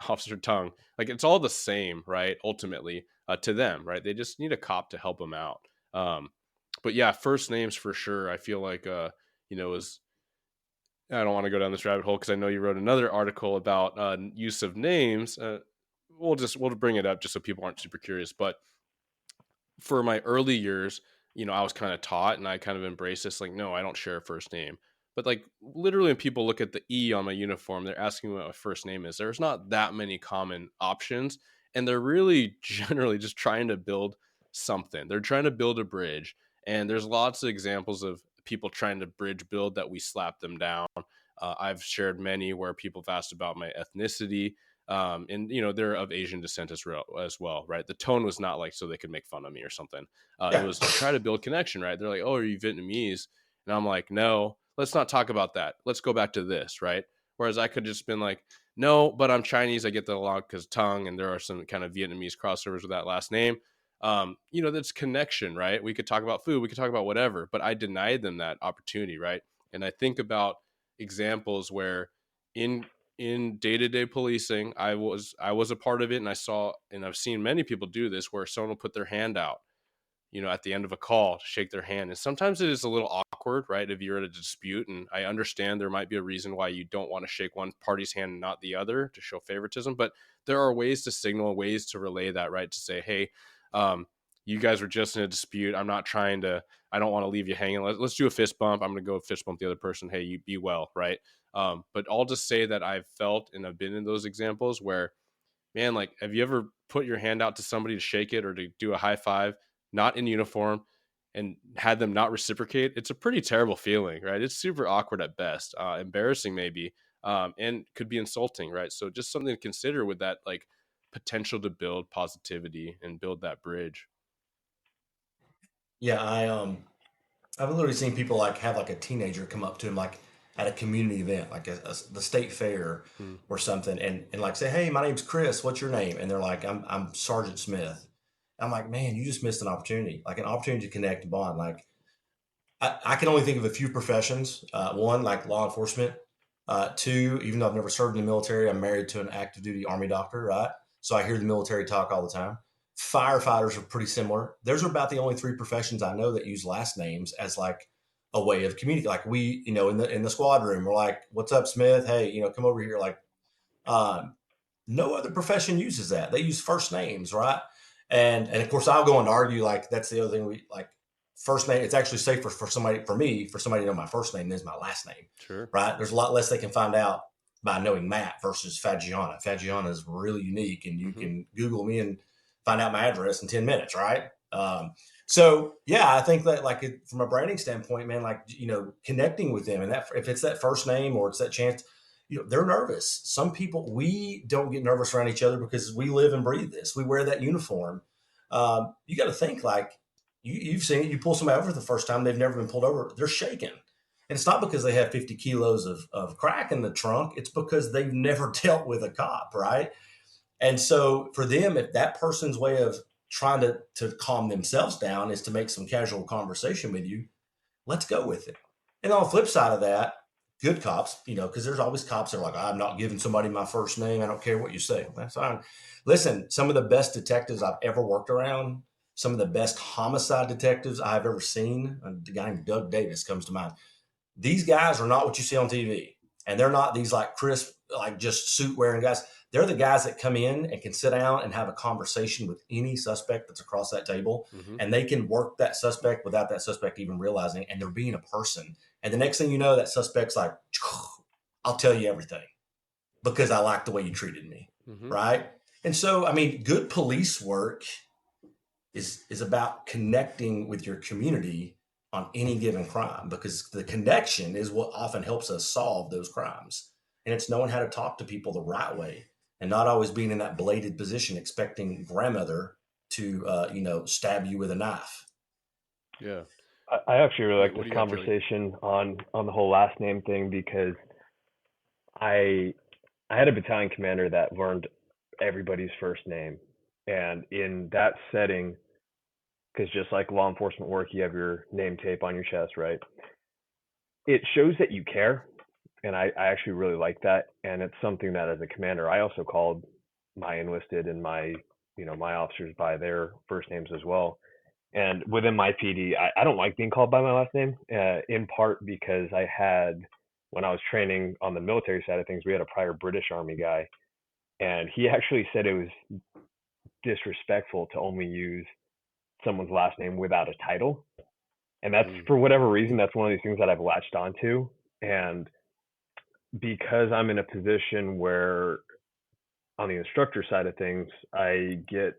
Officer Tongue, like, it's all the same, right? Ultimately, to them, right? They just need a cop to help them out. But yeah, first names for sure. I feel like is I don't want to go down this rabbit hole because I know you wrote another article about use of names. We'll bring it up just so people aren't super curious. But for my early years, I was kind of taught and I kind of embraced this, like, no, I don't share a first name. But like literally when people look at the E on my uniform, they're asking me what my first name is. There's not that many common options. And they're really generally just trying to build something. They're trying to build a bridge. And there's lots of examples of people trying to bridge build that we slap them down. I've shared many where people have asked about my ethnicity, and they're of Asian descent as well, right? The tone was not like so they could make fun of me or something. It Yeah. was to try to build connection, right? They're like, "Oh, are you Vietnamese?" And I'm like, "No, let's not talk about that. Let's go back to this," right? Whereas I could just been like, "No, but I'm Chinese. I get that a lot because tongue, and there are some kind of Vietnamese crossovers with that last name." That's connection, right? We could talk about food, we could talk about whatever, but I denied them that opportunity, right? And I think about examples where in day-to-day policing, I was a part of it, and I saw and I've seen many people do this where someone will put their hand out, at the end of a call to shake their hand. And sometimes it is a little awkward, right? If you're at a dispute, and I understand there might be a reason why you don't want to shake one party's hand and not the other to show favoritism, but there are ways to signal, ways to relay that, right? To say, hey, um, you guys were just in a dispute. I don't want to leave you hanging. Let's do a fist bump. I'm going to go fist bump the other person. Hey, you be well, right? But I'll just say that I've felt and I've been in those examples where, man, like, have you ever put your hand out to somebody to shake it or to do a high five, not in uniform, and had them not reciprocate? It's a pretty terrible feeling, right? It's super awkward at best, embarrassing maybe, and could be insulting, right? So just something to consider with that, like, potential to build positivity and build that bridge. Yeah, I've literally seen people like have like a teenager come up to him like at a community event, like the state fair Hmm. or something, and like say, "Hey, my name's Chris. What's your name?" And they're like, "I'm Sergeant Smith." I'm like, "Man, you just missed an opportunity to connect and bond." Like, I can only think of a few professions. One, like law enforcement. Two, even though I've never served in the military, I'm married to an active duty Army doctor, right? So I hear the military talk all the time. Firefighters are pretty similar. Those are about the only three professions I know that use last names as like a way of communicating. Like we, in the squad room, we're like, "What's up, Smith? Hey, come over here." Like, um, no other profession uses that. They use first names, right? And of course, I'll go on to argue like that's the other thing we like. First name. It's actually safer for somebody to know my first name than my last name, Sure. right? There's a lot less they can find out by knowing Matt versus Fagiana. Fagiana is really unique, and you Hmm. can Google me and find out my address in 10 minutes, right? So yeah, I think that from a branding standpoint, man, like connecting with them, and that if it's that first name or it's that chance, they're nervous. Some people, we don't get nervous around each other because we live and breathe this. We wear that uniform. You got to think like you've seen it. You pull somebody over for the first time, they've never been pulled over. They're shaking. And it's not because they have 50 kilos of crack in the trunk. It's because they've never dealt with a cop, right? And so for them, if that person's way of trying to calm themselves down is to make some casual conversation with you, let's go with it. And on the flip side of that, good cops, because there's always cops that are like, "I'm not giving somebody my first name. I don't care what you say." That's fine. Listen, some of the best detectives I've ever worked around, some of the best homicide detectives I've ever seen, the guy named Doug Davis comes to mind. These guys are not what you see on TV. And they're not these like crisp, like just suit wearing guys. They're the guys that come in and can sit down and have a conversation with any suspect that's across that table. Hmm. And they can work that suspect without that suspect even realizing. And they're being a person. And the next thing you know, that suspect's like, "I'll tell you everything because I like the way you treated me." Hmm. Right. And so, I mean, good police work is about connecting with your community on any given crime because the connection is what often helps us solve those crimes. And it's knowing how to talk to people the right way and not always being in that bladed position expecting grandmother to stab you with a knife. Yeah. I actually really Yeah. like What this do you got, Joey? conversation on the whole last name thing because I I had a battalion commander that learned everybody's first name, and in that setting, because just like law enforcement work, you have your name tape on your chest, right? It shows that you care, and I actually really like that, and it's something that as a commander, I also called my enlisted and my officers by their first names as well. And within my PD, I don't like being called by my last name, in part because I had when I was training on the military side of things, we had a prior British Army guy, and he actually said it was disrespectful to only use someone's last name without a title. And that's, for whatever reason, that's one of these things that I've latched onto. And because I'm in a position where on the instructor side of things, I get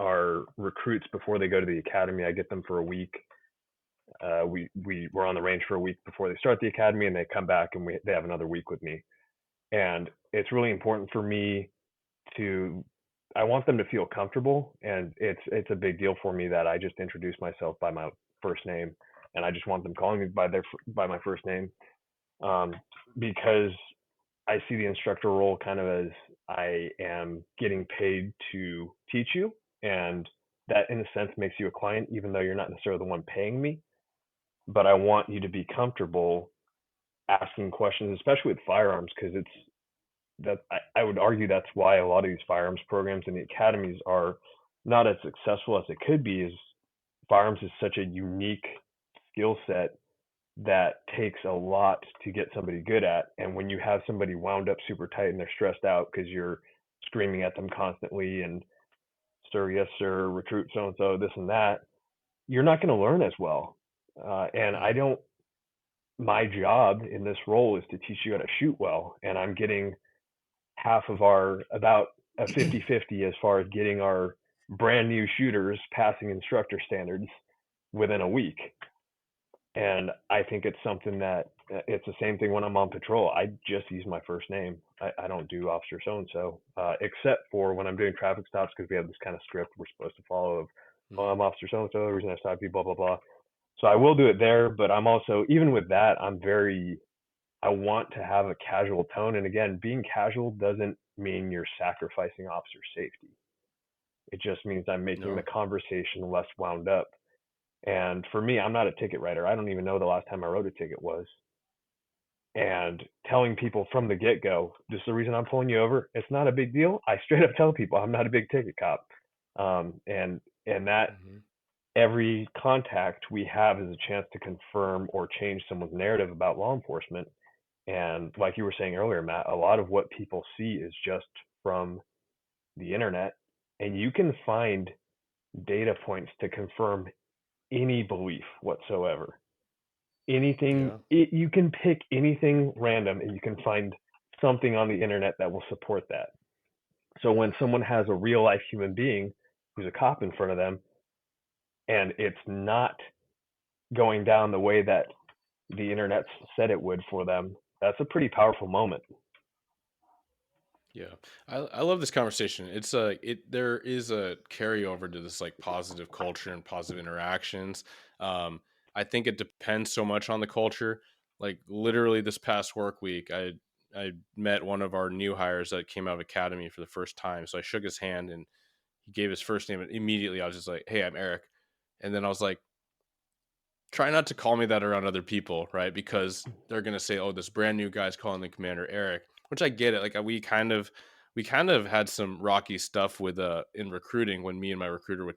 our recruits before they go to the academy, I get them for a week. We're on the range for a week before they start the academy, and they come back and they have another week with me. And it's really important for me I want them to feel comfortable, and it's a big deal for me that I just introduce myself by my first name, and I just want them calling me by my first name, because I see the instructor role kind of as I am getting paid to teach you, and that in a sense makes you a client, even though you're not necessarily the one paying me. But I want you to be comfortable asking questions, especially with firearms, because I would argue that's why a lot of these firearms programs in the academies are not as successful as it could be. Is firearms is such a unique skill set that takes a lot to get somebody good at. And when you have somebody wound up super tight and they're stressed out because you're screaming at them constantly and sir, yes sir, recruit so and so, this and that, you're not going to learn as well. And my job in this role is to teach you how to shoot well, and I'm getting half of about a 50-50 as far as getting our brand new shooters passing instructor standards within a week. And I think it's something that it's the same thing when I'm on patrol. I just use my first name. I don't do officer so-and-so, except for when I'm doing traffic stops, because we have this kind of script we're supposed to follow of, oh, I'm officer so-and-so, the reason I stopped you, blah, blah, blah. So I will do it there, but I'm also, even with that, I want to have a casual tone. And again, being casual doesn't mean you're sacrificing officer safety. It just means I'm making the conversation less wound up. And for me, I'm not a ticket writer. I don't even know the last time I wrote a ticket was. And telling people from the get-go, this is the reason I'm pulling you over, it's not a big deal. I straight up tell people I'm not a big ticket cop. And that every contact we have is a chance to confirm or change someone's narrative about law enforcement. And like you were saying earlier, Matt, a lot of what people see is just from the internet, and you can find data points to confirm any belief whatsoever. Anything, you can pick anything random and you can find something on the internet that will support that. So when someone has a real life human being who's a cop in front of them, and it's not going down the way that the internet said it would for them, that's a pretty powerful moment. Yeah, I love this conversation. It's there is a carryover to this like positive culture and positive interactions. I think it depends so much on the culture. Like literally this past work week, I met one of our new hires that came out of academy for the first time. So I shook his hand and he gave his first name, and immediately I was just like, "Hey, I'm Eric," and then I was like, try not to call me that around other people, right? Because they're gonna say, "Oh, this brand new guy's calling the commander Eric," which I get it. Like we kind of had some rocky stuff with in recruiting when me and my recruiter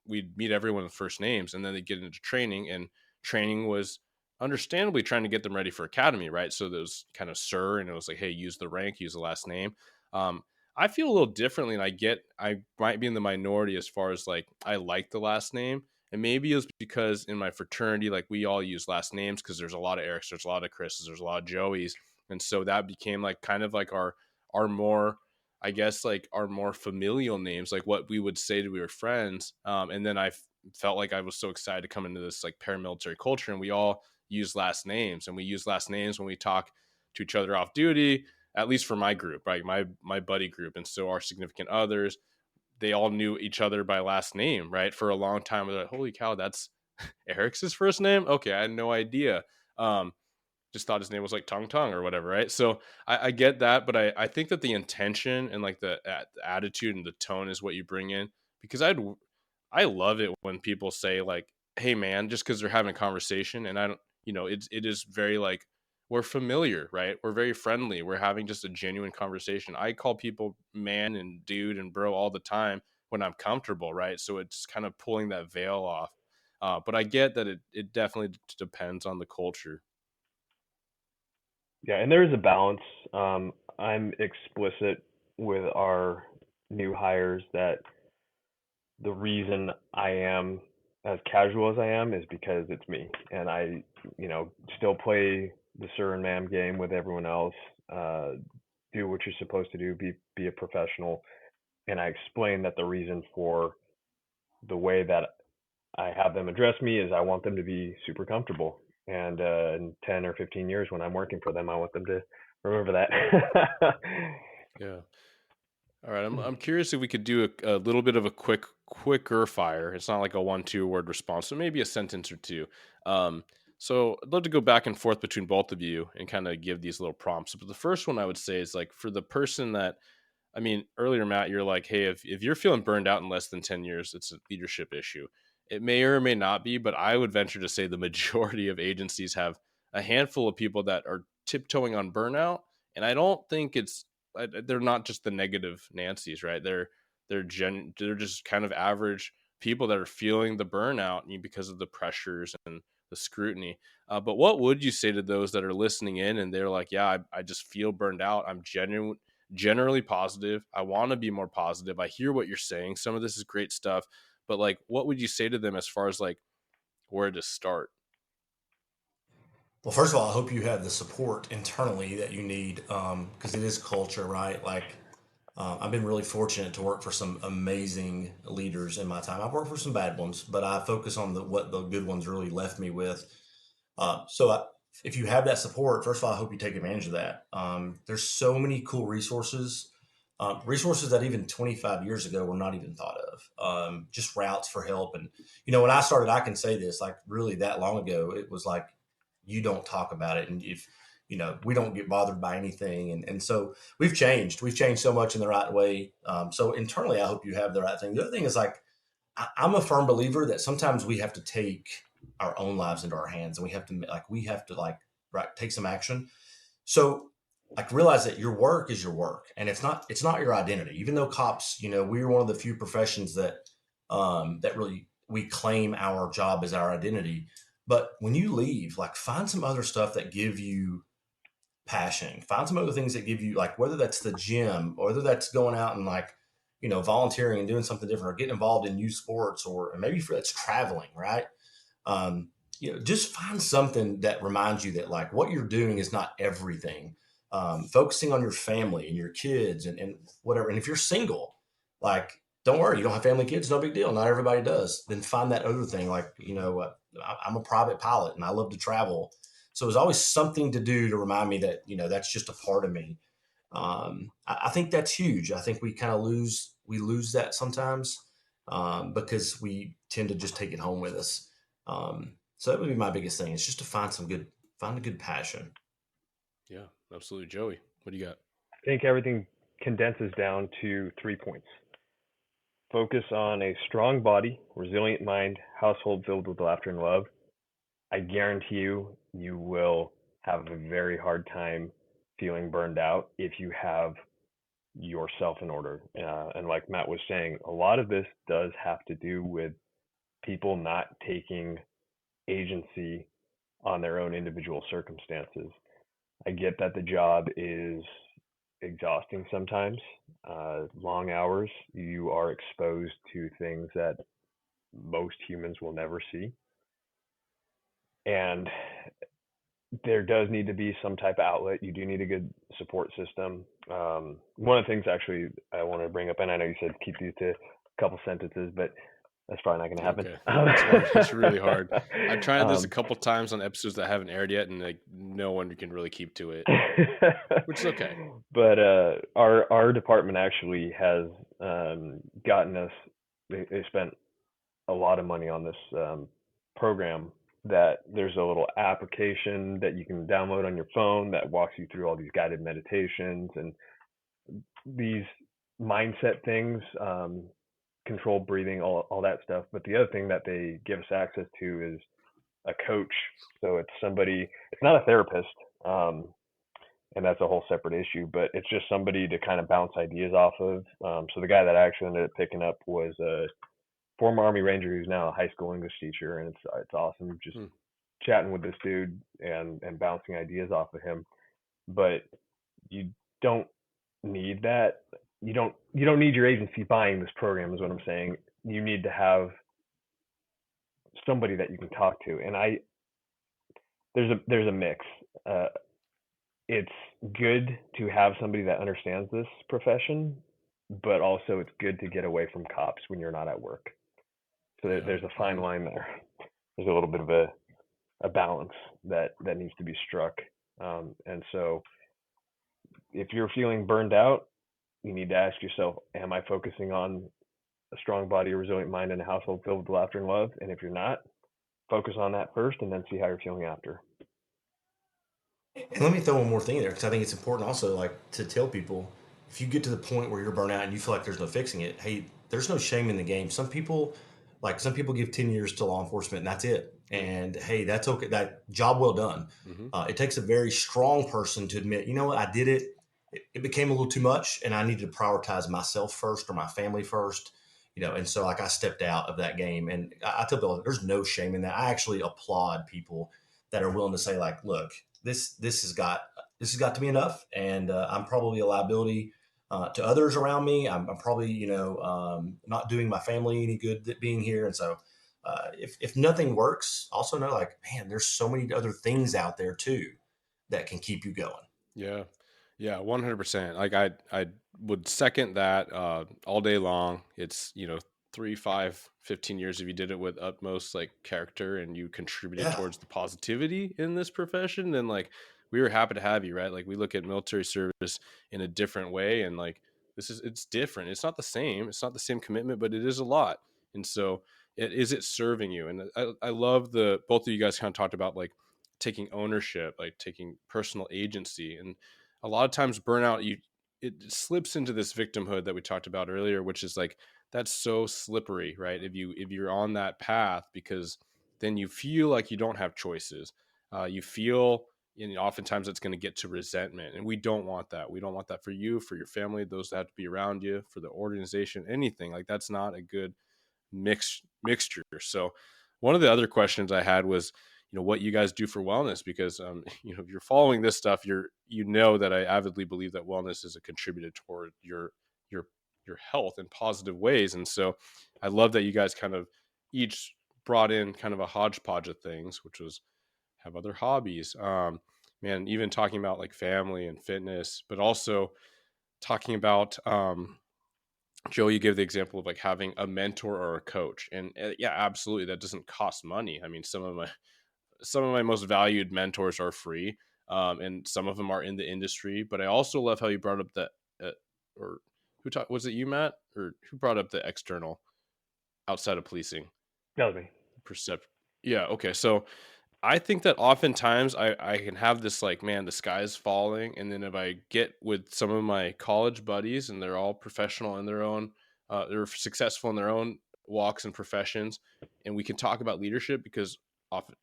we'd meet everyone with first names, and then they get into training, and training was understandably trying to get them ready for academy, right? So there was kind of sir, and it was like, hey, use the rank, use the last name. I feel a little differently, and I might be in the minority as far as like I like the last name. And maybe it's because in my fraternity, like we all use last names because there's a lot of Erics, there's a lot of Chris's, there's a lot of Joeys. And so that became like kind of like our more, I guess, like our more familial names, like what we would say to we were friends. And then I felt like I was so excited to come into this like paramilitary culture, and we all use last names, and we use last names when we talk to each other off duty, at least for my group, right? My buddy group. And so our significant others, they all knew each other by last name, right? For a long time, they're like, holy cow, that's Eric's his first name? Okay, I had no idea. Just thought his name was like Tung Tung or whatever, right? So I get that, but I think that the intention and like the attitude and the tone is what you bring in, because I love it when people say like, hey man, just because they're having a conversation, and I don't, it is very like, we're familiar, right? We're very friendly. We're having just a genuine conversation. I call people man and dude and bro all the time when I'm comfortable, right? So it's kind of pulling that veil off. But I get that it definitely depends on the culture. Yeah, and there is a balance. I'm explicit with our new hires that the reason I am as casual as I am is because it's me, and I, still play the sir and ma'am game with everyone else. Uh, do what you're supposed to do. Be a professional, and I explain that the reason for the way that I have them address me is I want them to be super comfortable. And in 10 or 15 years, when I'm working for them, I want them to remember that. Yeah. All right. I'm curious if we could do a little bit of a quicker fire. It's not like a 1-2 word response, so maybe a sentence or two. Um, so I'd love to go back and forth between both of you and kind of give these little prompts. But the first one I would say is like for the person that, I mean, earlier, Matt, you're like, hey, if you're feeling burned out in less than 10 years, it's a leadership issue. It may or may not be, but I would venture to say the majority of agencies have a handful of people that are tiptoeing on burnout. And I don't think they're not just the negative Nancy's, right? They're just kind of average people that are feeling the burnout because of the pressures and the scrutiny. But what would you say to those that are listening in and they're like, yeah, I just feel burned out. I'm generally positive. I want to be more positive. I hear what you're saying. Some of this is great stuff, but like, what would you say to them as far as like where to start? Well, first of all, I hope you have the support internally that you need because it is culture, right? Like, I've been really fortunate to work for some amazing leaders in my time. I've worked for some bad ones, but I focus on what the good ones really left me with. If you have that support, first of all, I hope you take advantage of that. There's so many cool resources, resources that even 25 years ago were not even thought of. Just routes for help. And, when I started, I can say this, like really that long ago, it was like, you don't talk about it. And if, we don't get bothered by anything. And so we've changed so much in the right way. So internally, I hope you have the right thing. The other thing is like, I'm a firm believer that sometimes we have to take our own lives into our hands and we have to right, take some action. So like realize that your work is your work and it's not your identity. Even though cops, we're one of the few professions that really we claim our job as our identity. But when you leave, like find some other stuff that give you passion. Find some other things that give you like whether that's the gym or whether that's going out and like, volunteering and doing something different or getting involved in youth sports or maybe for that's traveling, right? Um, just find something that reminds you that like what you're doing is not everything. Focusing on your family and your kids and whatever. And if you're single, like don't worry, you don't have family, kids, no big deal. Not everybody does. Then find that other thing. Like I'm a private pilot and I love to travel, so there's always something to do to remind me that that's just a part of me. I think that's huge. I think we lose that sometimes because we tend to just take it home with us. So that would be my biggest thing. It's just to find a good passion. Yeah, absolutely. Joey, what do you got? I think everything condenses down to 3 points. Focus on a strong body, resilient mind, household filled with laughter and love. I guarantee you will have a very hard time feeling burned out if you have yourself in order. And like Matt was saying, a lot of this does have to do with people not taking agency on their own individual circumstances. I get that the job is exhausting sometimes. Long hours, you are exposed to things that most humans will never see. And there does need to be some type of outlet. You do need a good support system. One of the things actually I want to bring up, and I know you said keep these to a couple sentences, but that's probably not going to happen. Okay. It's hard. It's really hard. I've tried this a Um, couple times on episodes that haven't aired yet, and like no one can really keep to it, which is okay. but our department actually has gotten us. They spent a lot of money on this program that there's a little application that you can download on your phone that walks you through all these guided meditations and these mindset things, controlled breathing, all that stuff. But the other thing that they give us access to is a coach. So it's somebody, it's not a therapist, um, and that's a whole separate issue, but it's just somebody to kind of bounce ideas off of. So the guy that I actually ended up picking up was a former Army Ranger who's now a high school English teacher, and it's awesome just Hmm. chatting with this dude and bouncing ideas off of him. but you don't need that. You don't need your agency buying this program is what I'm saying. You need to have somebody that you can talk to. And there's a mix. Uh, it's good to have somebody that understands this profession, but also it's good to get away from cops when you're not at work. So Yeah. there's a fine line there. There's a little bit of a balance that needs to be struck. And so if you're feeling burned out, you need to ask yourself, am I focusing on a strong body, a resilient mind, and a household filled with laughter and love? And if you're not, focus on that first and then see how you're feeling after. And let me throw one more thing in there because I think it's important also, like to tell people, if you get to the point where you're burnt out and you feel like there's no fixing it, hey, there's no shame in the game. Some people give 10 years to law enforcement and that's it. And hey, that's okay. That job well done. Mm-hmm. It takes a very strong person to admit, you know what, I did it. It became a little too much and I needed to prioritize myself first or my family first. And so like I stepped out of that game, and I tell people there's no shame in that. I actually applaud people that are willing to say like, look, this has got to be enough, and I'm probably a liability to others around me. I'm probably not doing my family any good being here, and so if nothing works, also know like, man, there's so many other things out there too that can keep you going. Yeah. Yeah, 100%. Like I would second that all day long. It's, 3, 5, 15 years if you did it with utmost like character and you contributed Yeah, towards the positivity in this profession, then like we were happy to have you, right? Like we look at military service in a different way, and like it's different. It's not the same. It's not the same commitment, but it is a lot. And so is it serving you? And I love the both of you guys kind of talked about like taking ownership, like taking personal agency. And a lot of times burnout, it slips into this victimhood that we talked about earlier, which is like that's so slippery, right? If you're on that path, because then you feel like you don't have choices. You feel, and oftentimes it's going to get to resentment, and we don't want that. We don't want that for you, for your family, those that have to be around you, for the organization, anything like that's not a good mixture. So one of the other questions I had was, what you guys do for wellness, because if you're following this stuff, that I avidly believe that wellness is a contributor toward your your health in positive ways. And so I love that you guys kind of each brought in kind of a hodgepodge of things, which was have other hobbies, man, even talking about like family and fitness, but also talking about Joe, you give the example of like having a mentor or a coach, and yeah, absolutely, that doesn't cost money. I mean, some of my most valued mentors are free, and some of them are in the industry. But I also love how you brought up that, or who talked? Was it you, Matt, or who brought up the external outside of policing That was me. percept? Yeah, okay. So I think that oftentimes I can have this like, man, the sky's falling. And then if I get with some of my college buddies and they're all professional in their own, they're successful in their own walks and professions, and we can talk about leadership because often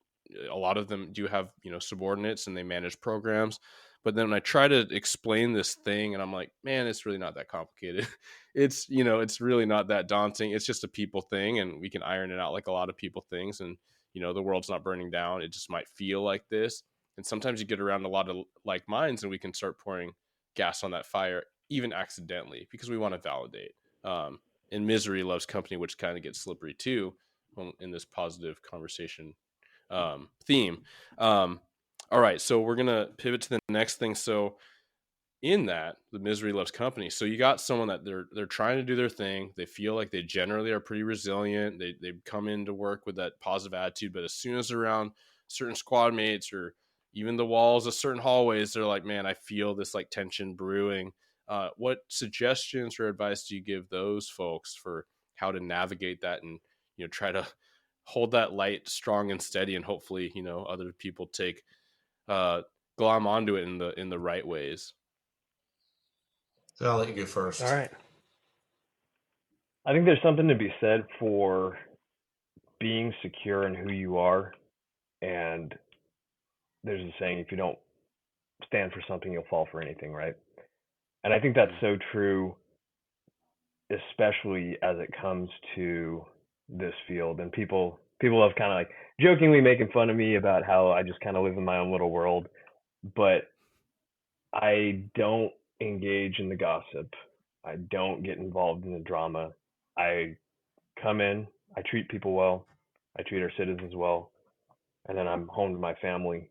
a lot of them do have, subordinates and they manage programs. But then when I try to explain this thing and I'm like, man, it's really not that complicated. It's really not that daunting. It's just a people thing and we can iron it out like a lot of people things. And the world's not burning down. It just might feel like this. And sometimes you get around a lot of like minds and we can start pouring gas on that fire, even accidentally, because we want to validate. And misery loves company, which kind of gets slippery too in this positive conversation theme. All right. So we're going to pivot to the next thing. So in that, the misery loves company. So you got someone that they're trying to do their thing. They feel like they generally are pretty resilient. They come into work with that positive attitude, but as soon as they're around certain squad mates or even the walls of certain hallways, they're like, man, I feel this like tension brewing. What suggestions or advice do you give those folks for how to navigate that and try to hold that light strong and steady, and hopefully other people take glom onto it in the right ways? So I'll let you go All first. right. I think there's something to be said for being secure in who you are. And there's a saying, if you don't stand for something, you'll fall for anything, right? And I think that's so true, especially as it comes to this field. And people have kind of like jokingly making fun of me about how I just kind of live in my own little world. But I don't engage in the gossip. I don't get involved in the drama. I come in, I treat people well, I treat our citizens well, and then I'm home to my family.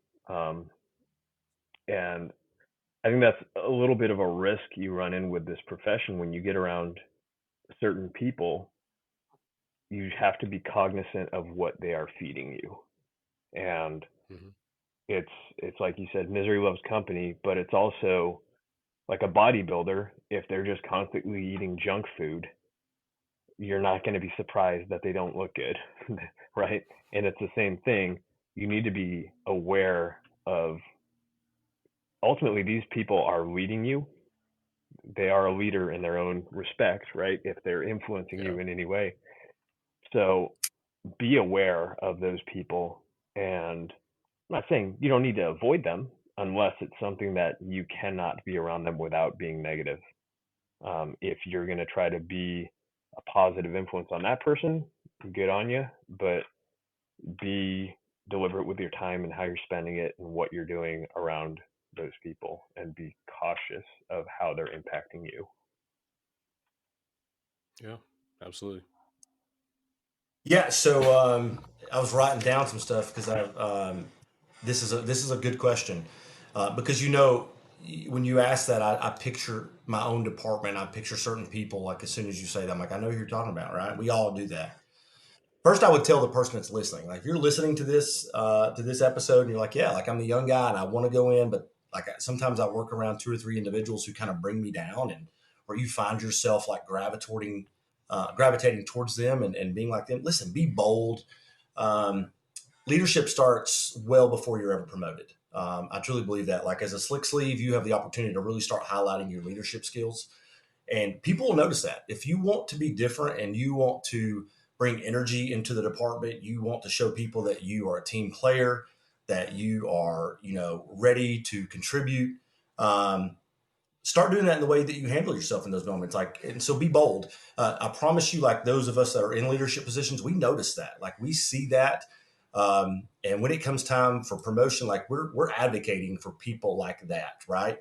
And I think that's a little bit of a risk you run in with this profession when you get around certain people. You have to be cognizant of what they are feeding you, and Hmm. it's like you said, misery loves company, but it's also like a bodybuilder. If they're just constantly eating junk food, you're not going to be surprised that they don't look good, right? And it's the same thing. You need to be aware of, ultimately, these people are leading you. They are a leader in their own respect, right? If they're influencing Yeah. you in any way. So be aware of those people. And I'm not saying you don't need to avoid them unless it's something that you cannot be around them without being negative. If you're going to try to be a positive influence on that person, good on you. But be deliberate with your time and how you're spending it and what you're doing around those people, and be cautious of how they're impacting you. Yeah, absolutely. Yeah, so I was writing down some stuff because this is a good question because when you ask that, I picture my own department. I picture certain people. Like as soon as you say that, I'm like, I know who you're talking about, right? We all do that. First, I would tell the person that's listening, like if you're listening to this episode, and you're like, yeah, like I'm the young guy and I want to go in, but like sometimes I work around two or three individuals who kind of bring me down, and or you find yourself like gravitating towards them and being like them. Listen, be bold. Um, Leadership starts well before you're ever promoted. I truly believe that. Like as a slick sleeve, you have the opportunity to really start highlighting your leadership skills, and people will notice that. If you want to be different and you want to bring energy into the department, you want to show people that you are a team player, that you are, ready to contribute. Um, Start doing that in the way that you handle yourself in those moments. Like, and so be bold. I promise you, like those of us that are in leadership positions, we notice that. Like we see that. And when it comes time for promotion, like we're advocating for people like that, right?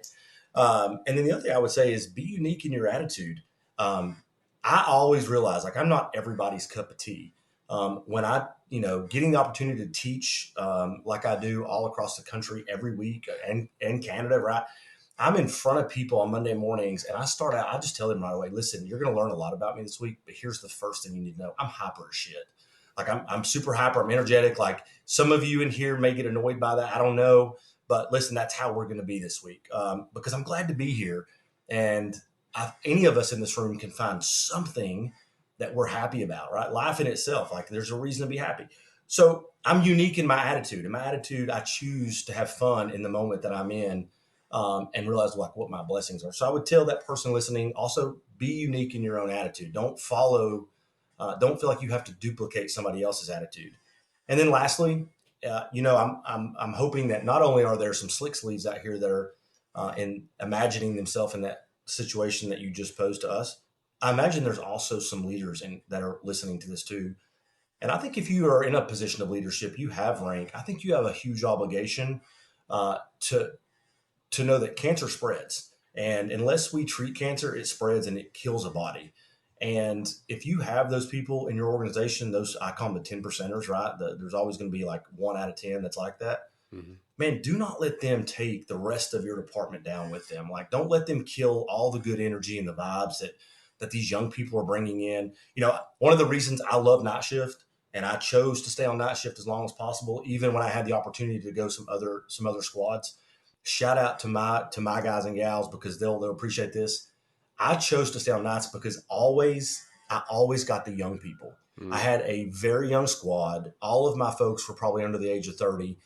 And then the other thing I would say is be unique in your attitude. Um, I always realize like I'm not everybody's cup of tea. When getting the opportunity to teach like I do all across the country every week and Canada, right? I'm in front of people on Monday mornings and I just tell them right away, listen, you're going to learn a lot about me this week, but here's the first thing you need to know. I'm hyper as shit. Like I'm super hyper. I'm energetic. Like some of you in here may get annoyed by that. I don't know. But listen, that's how we're going to be this week because I'm glad to be here. And any of us in this room can find something that we're happy about, right? Life in itself, like there's a reason to be happy. So I'm unique in my attitude. In my attitude, I choose to have fun in the moment that I'm in and realize like what my blessings are. So I would tell that person listening also be unique in your own attitude. Don't feel like you have to duplicate somebody else's attitude. And then lastly, I'm hoping that not only are there some slick sleeves out here that are in imagining themselves in that situation that you just posed to us. I imagine there's also some leaders that are listening to this too. And I think if you are in a position of leadership, you have rank. I think you have a huge obligation to know that cancer spreads. And unless we treat cancer, it spreads and it kills a body. And if you have those people in your organization, those I call them the 10 percenters, right? There's always going to be like 1 out of 10 that's like that. Hmm. Man, do not let them take the rest of your department down with them. Like, don't let them kill all the good energy and the vibes that these young people are bringing in. One of the reasons I love night shift and I chose to stay on night shift as long as possible, even when I had the opportunity to go some other squads. Shout out to my guys and gals because they'll appreciate this. I chose to stay on nights because I always got the young people. I Hmm. had a very young squad. All of my folks were probably under the age of 30,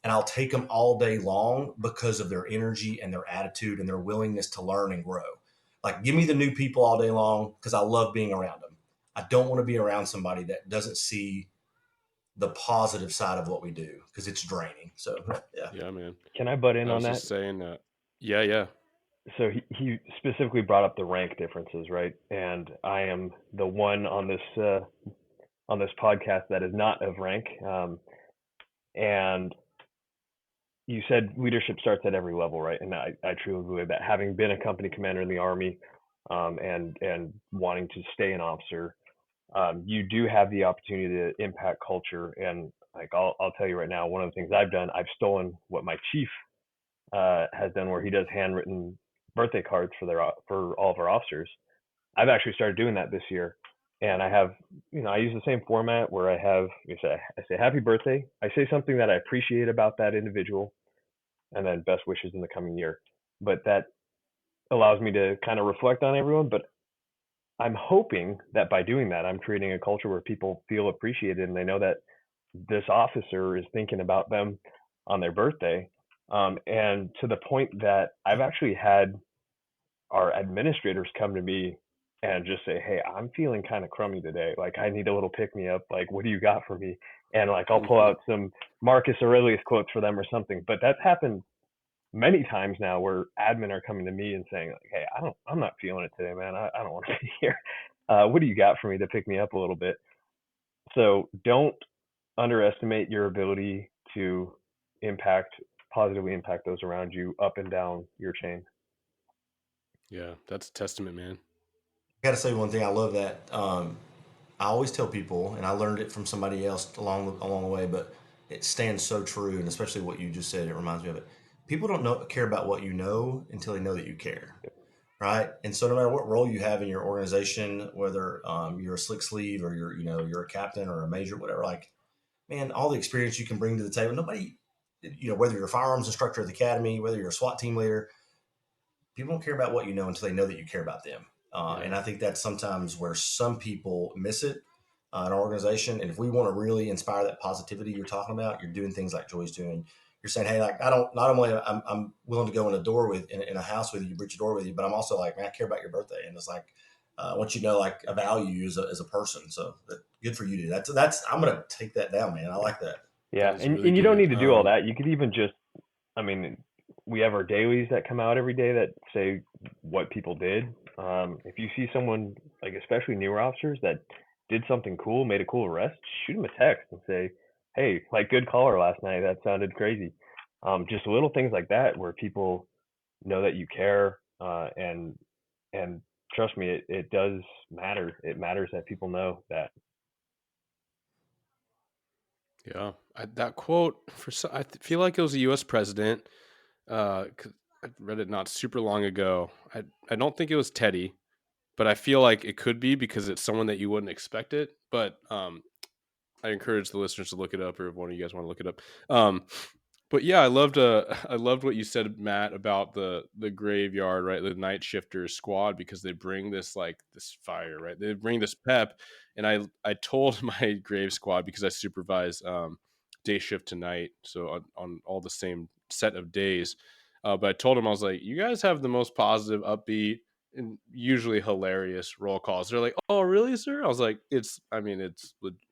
and I'll take them all day long because of their energy and their attitude and their willingness to learn and grow. Like, give me the new people all day long because I love being around them. I don't want to be around somebody that doesn't see the positive side of what we do because it's draining. So, yeah. Yeah, man. Can I butt in I on was that? just saying, yeah, yeah. So he specifically brought up the rank differences, right? And I am the one on this podcast that is not of rank. And you said leadership starts at every level, right? And I truly believe that, having been a company commander in the Army, and wanting to stay an officer, you do have the opportunity to impact culture. And like, I'll tell you right now, one of the things I've done, I've stolen what my chief has done, where he does handwritten birthday cards for all of our officers. I've actually started doing that this year, and I have, I use the same format where I say happy birthday, I say something that I appreciate about that individual, and then best wishes in the coming year. But that allows me to kind of reflect on everyone. But I'm hoping that by doing that, I'm creating a culture where people feel appreciated and they know that this officer is thinking about them on their birthday. And to the point that I've actually had our administrators come to me and just say, "Hey, I'm feeling kind of crummy today. Like, I need a little pick me up. Like, what do you got for me?" And like, I'll pull out some Marcus Aurelius quotes for them or something. But that's happened many times now, where admin are coming to me and saying, like, "Hey, I'm not feeling it today, man. I don't want to be here. What do you got for me to pick me up a little bit?" So don't underestimate your ability to positively impact those around you up and down your chain. Yeah, that's a testament, man. I got to say one thing. I love that. I always tell people, and I learned it from somebody else along the way, but it stands so true, and especially what you just said, it reminds me of it. People don't care about what you know until they know that you care, right? And so, no matter what role you have in your organization, whether you're a slick sleeve or you're a captain or a major, whatever, like, man, all the experience you can bring to the table. Nobody, whether you're a firearms instructor at the academy, whether you're a SWAT team leader, people don't care about what you know until they know that you care about them. And I think that's sometimes where some people miss it in our organization. And if we want to really inspire that positivity you're talking about, you're doing things like Joy's doing. You're saying, "Hey, like, I don't, not only I'm willing to go in a house with you, breach a door with you, but I'm also like, man, I care about your birthday." And it's like, I want you to know, like, I value you as a person. So good for you, dude. I'm going to take that down, man. I like that. Yeah, That is and really you don't good. need to do all that. You could even just, I mean, we have our dailies that come out every day that say what people did. If you see someone, like especially newer officers, that did something cool, made a cool arrest, shoot them a text and say, "Hey, like, good caller last night. That sounded crazy." Just little things like that where people know that you care, and trust me, it does matter. It matters that people know that. Yeah, that quote feel like it was a U.S. president. 'Cause I read it not super long ago. I don't think it was Teddy, but I feel like it could be because it's someone that you wouldn't expect it. But I encourage the listeners to look it up, or if one of you guys want to look it up. But yeah, I loved I loved what you said, Matt, about the graveyard, right? The night shifters squad, because they bring this fire, right? They bring this pep. And I told my grave squad, because I supervise day shift to night, so on all the same set of days. But I told them, I was like, "You guys have the most positive, upbeat, and usually hilarious roll calls." They're like, "Oh, really, sir?" I was like, it's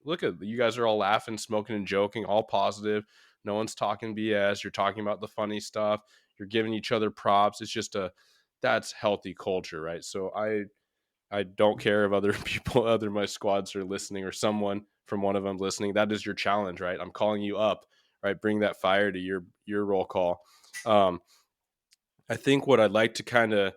look at you guys are all laughing, smoking, and joking, all positive. No one's talking BS. You're talking about the funny stuff. You're giving each other props. It's just that's healthy culture, right? So I don't care if other people, other my squads are listening, or someone from one of them listening. That is your challenge, right? I'm calling you up, right? Bring that fire to your roll call. I think what I'd like to kind of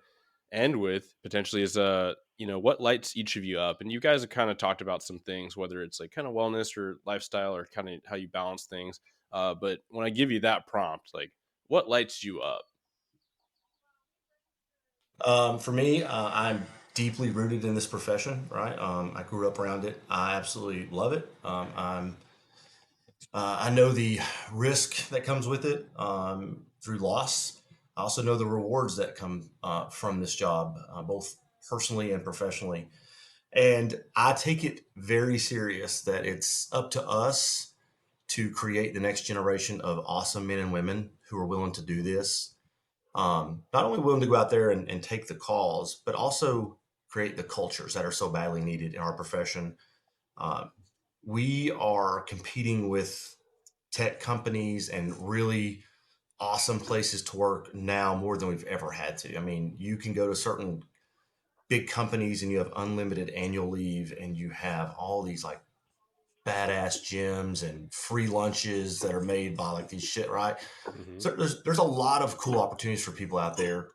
end with potentially is what lights each of you up. And you guys have kind of talked about some things, whether it's like kind of wellness or lifestyle, or kind of how you balance things. But when I give you that prompt, like, what lights you up? For me, I'm deeply rooted in this profession, right? I grew up around it. I absolutely love it. I know the risk that comes with it through loss. I also know the rewards that come from this job, both personally and professionally. And I take it very serious that it's up to us to create the next generation of awesome men and women who are willing to do this. Not only willing to go out there and take the calls, but also create the cultures that are so badly needed in our profession. Uh, we are competing with tech companies and really awesome places to work now more than we've ever had to. I mean, you can go to certain big companies and you have unlimited annual leave and you have all these like badass gyms and free lunches that are made by like these shit, right? Mm-hmm. So there's a lot of cool opportunities for people out there,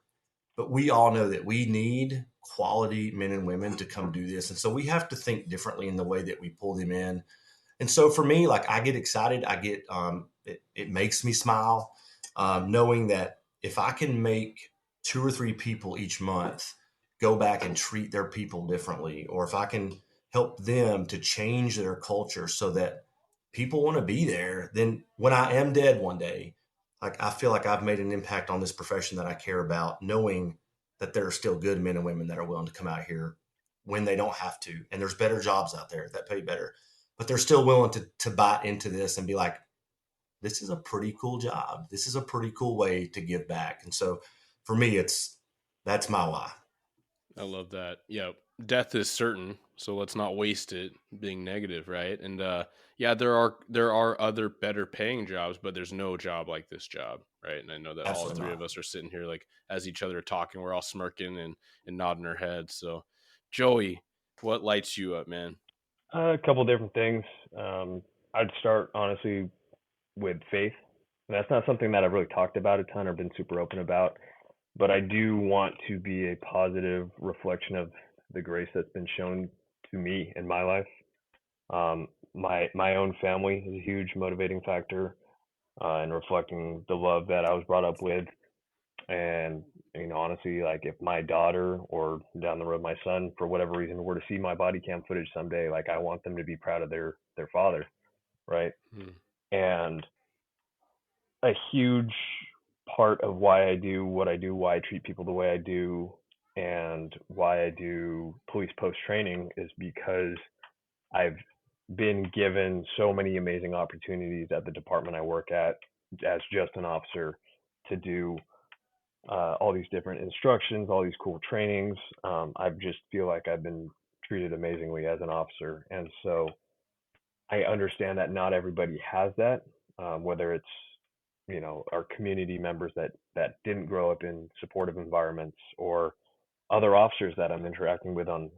but we all know that we need quality men and women to come do this. And so we have to think differently in the way that we pull them in. And so for me, like I get excited, it makes me smile, knowing that if I can make 2 or 3 people each month go back and treat their people differently, or if I can help them to change their culture so that people want to be there, then when I am dead one day, like I feel like I've made an impact on this profession that I care about, knowing that there are still good men and women that are willing to come out here when they don't have to. And there's better jobs out there that pay better, but they're still willing to bite into this and be like, this is a pretty cool job. This is a pretty cool way to give back. And so for me, that's my why. I love that. Yeah, death is certain, so let's not waste it being negative, right? And yeah, there are other better paying jobs, but there's no job like this job, right? And I know that all Absolutely three not. of us are sitting here like as each other are talking, we're all smirking and nodding our heads. So, Joey, what lights you up, man? A couple different things. I'd start honestly with faith. And that's not something that I've really talked about a ton or been super open about, but I do want to be a positive reflection of the grace that's been shown to me in my life. My own family is a huge motivating factor in reflecting the love that I was brought up with. And honestly, like if my daughter or down the road my son, for whatever reason, were to see my body cam footage someday, like I want them to be proud of their father, right? Hmm. And a huge part of why I do what I do, why I treat people the way I do, and why I do police post training is because I've been given so many amazing opportunities at the department I work at as just an officer to do all these different instructions, all these cool trainings. I just feel like I've been treated amazingly as an officer. And so I understand that not everybody has that, whether it's our community members that didn't grow up in supportive environments, or other officers that I'm interacting with on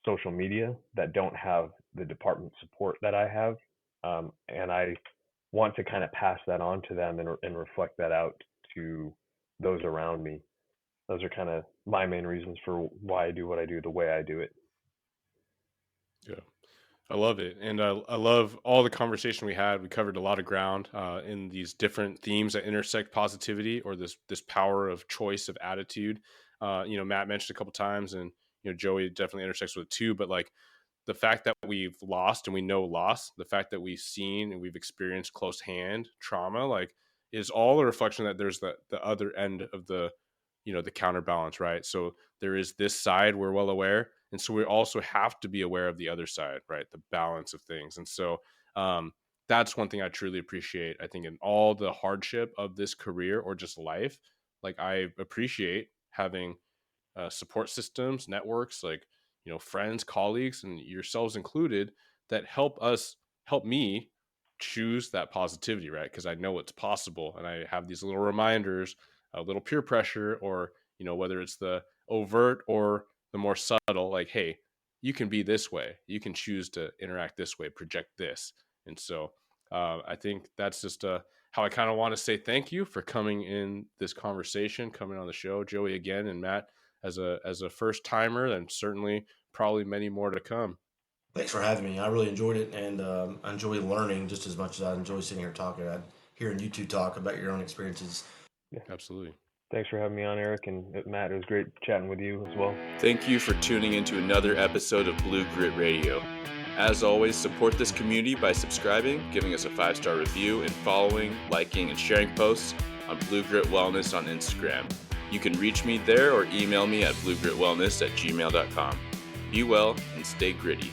social media that don't have the department support that I have, and I want to kind of pass that on to them and reflect that out to those around me. Those are kind of my main reasons for why I do what I do the way I do it. Yeah. I love it. And I love all the conversation we had. We covered a lot of ground in these different themes that intersect positivity, or this power of choice of attitude. Matt mentioned a couple times, and Joey definitely intersects with it too. But like the fact that we've lost and we know loss, the fact that we've seen and we've experienced close hand trauma, like is all a reflection that there's the other end of the counterbalance, right? So there is this side we're well aware, and so we also have to be aware of the other side, right? The balance of things. And so that's one thing I truly appreciate. I think in all the hardship of this career or just life, like I appreciate having support systems, networks, like friends, colleagues, and yourselves included, that help me choose that positivity, right? Because I know it's possible, and I have these little reminders, a little peer pressure, or whether it's the overt or the more subtle, like, hey, you can be this way, you can choose to interact this way, project this. And so I think that's just how I kind of want to say thank you for coming in this conversation, coming on the show, Joey, again, and Matt as a first timer, and certainly probably many more to come. Thanks for having me. I really enjoyed it, and I enjoy learning just as much as I enjoy sitting here talking. Hearing you two talk about your own experiences. Yeah. Absolutely. Thanks for having me on, Eric, and Matt. It was great chatting with you as well. Thank you for tuning into another episode of Blue Grit Radio. As always, support this community by subscribing, giving us a 5-star review, and following, liking, and sharing posts on Blue Grit Wellness on Instagram. You can reach me there or email me at bluegritwellness@gmail.com. Be well and stay gritty.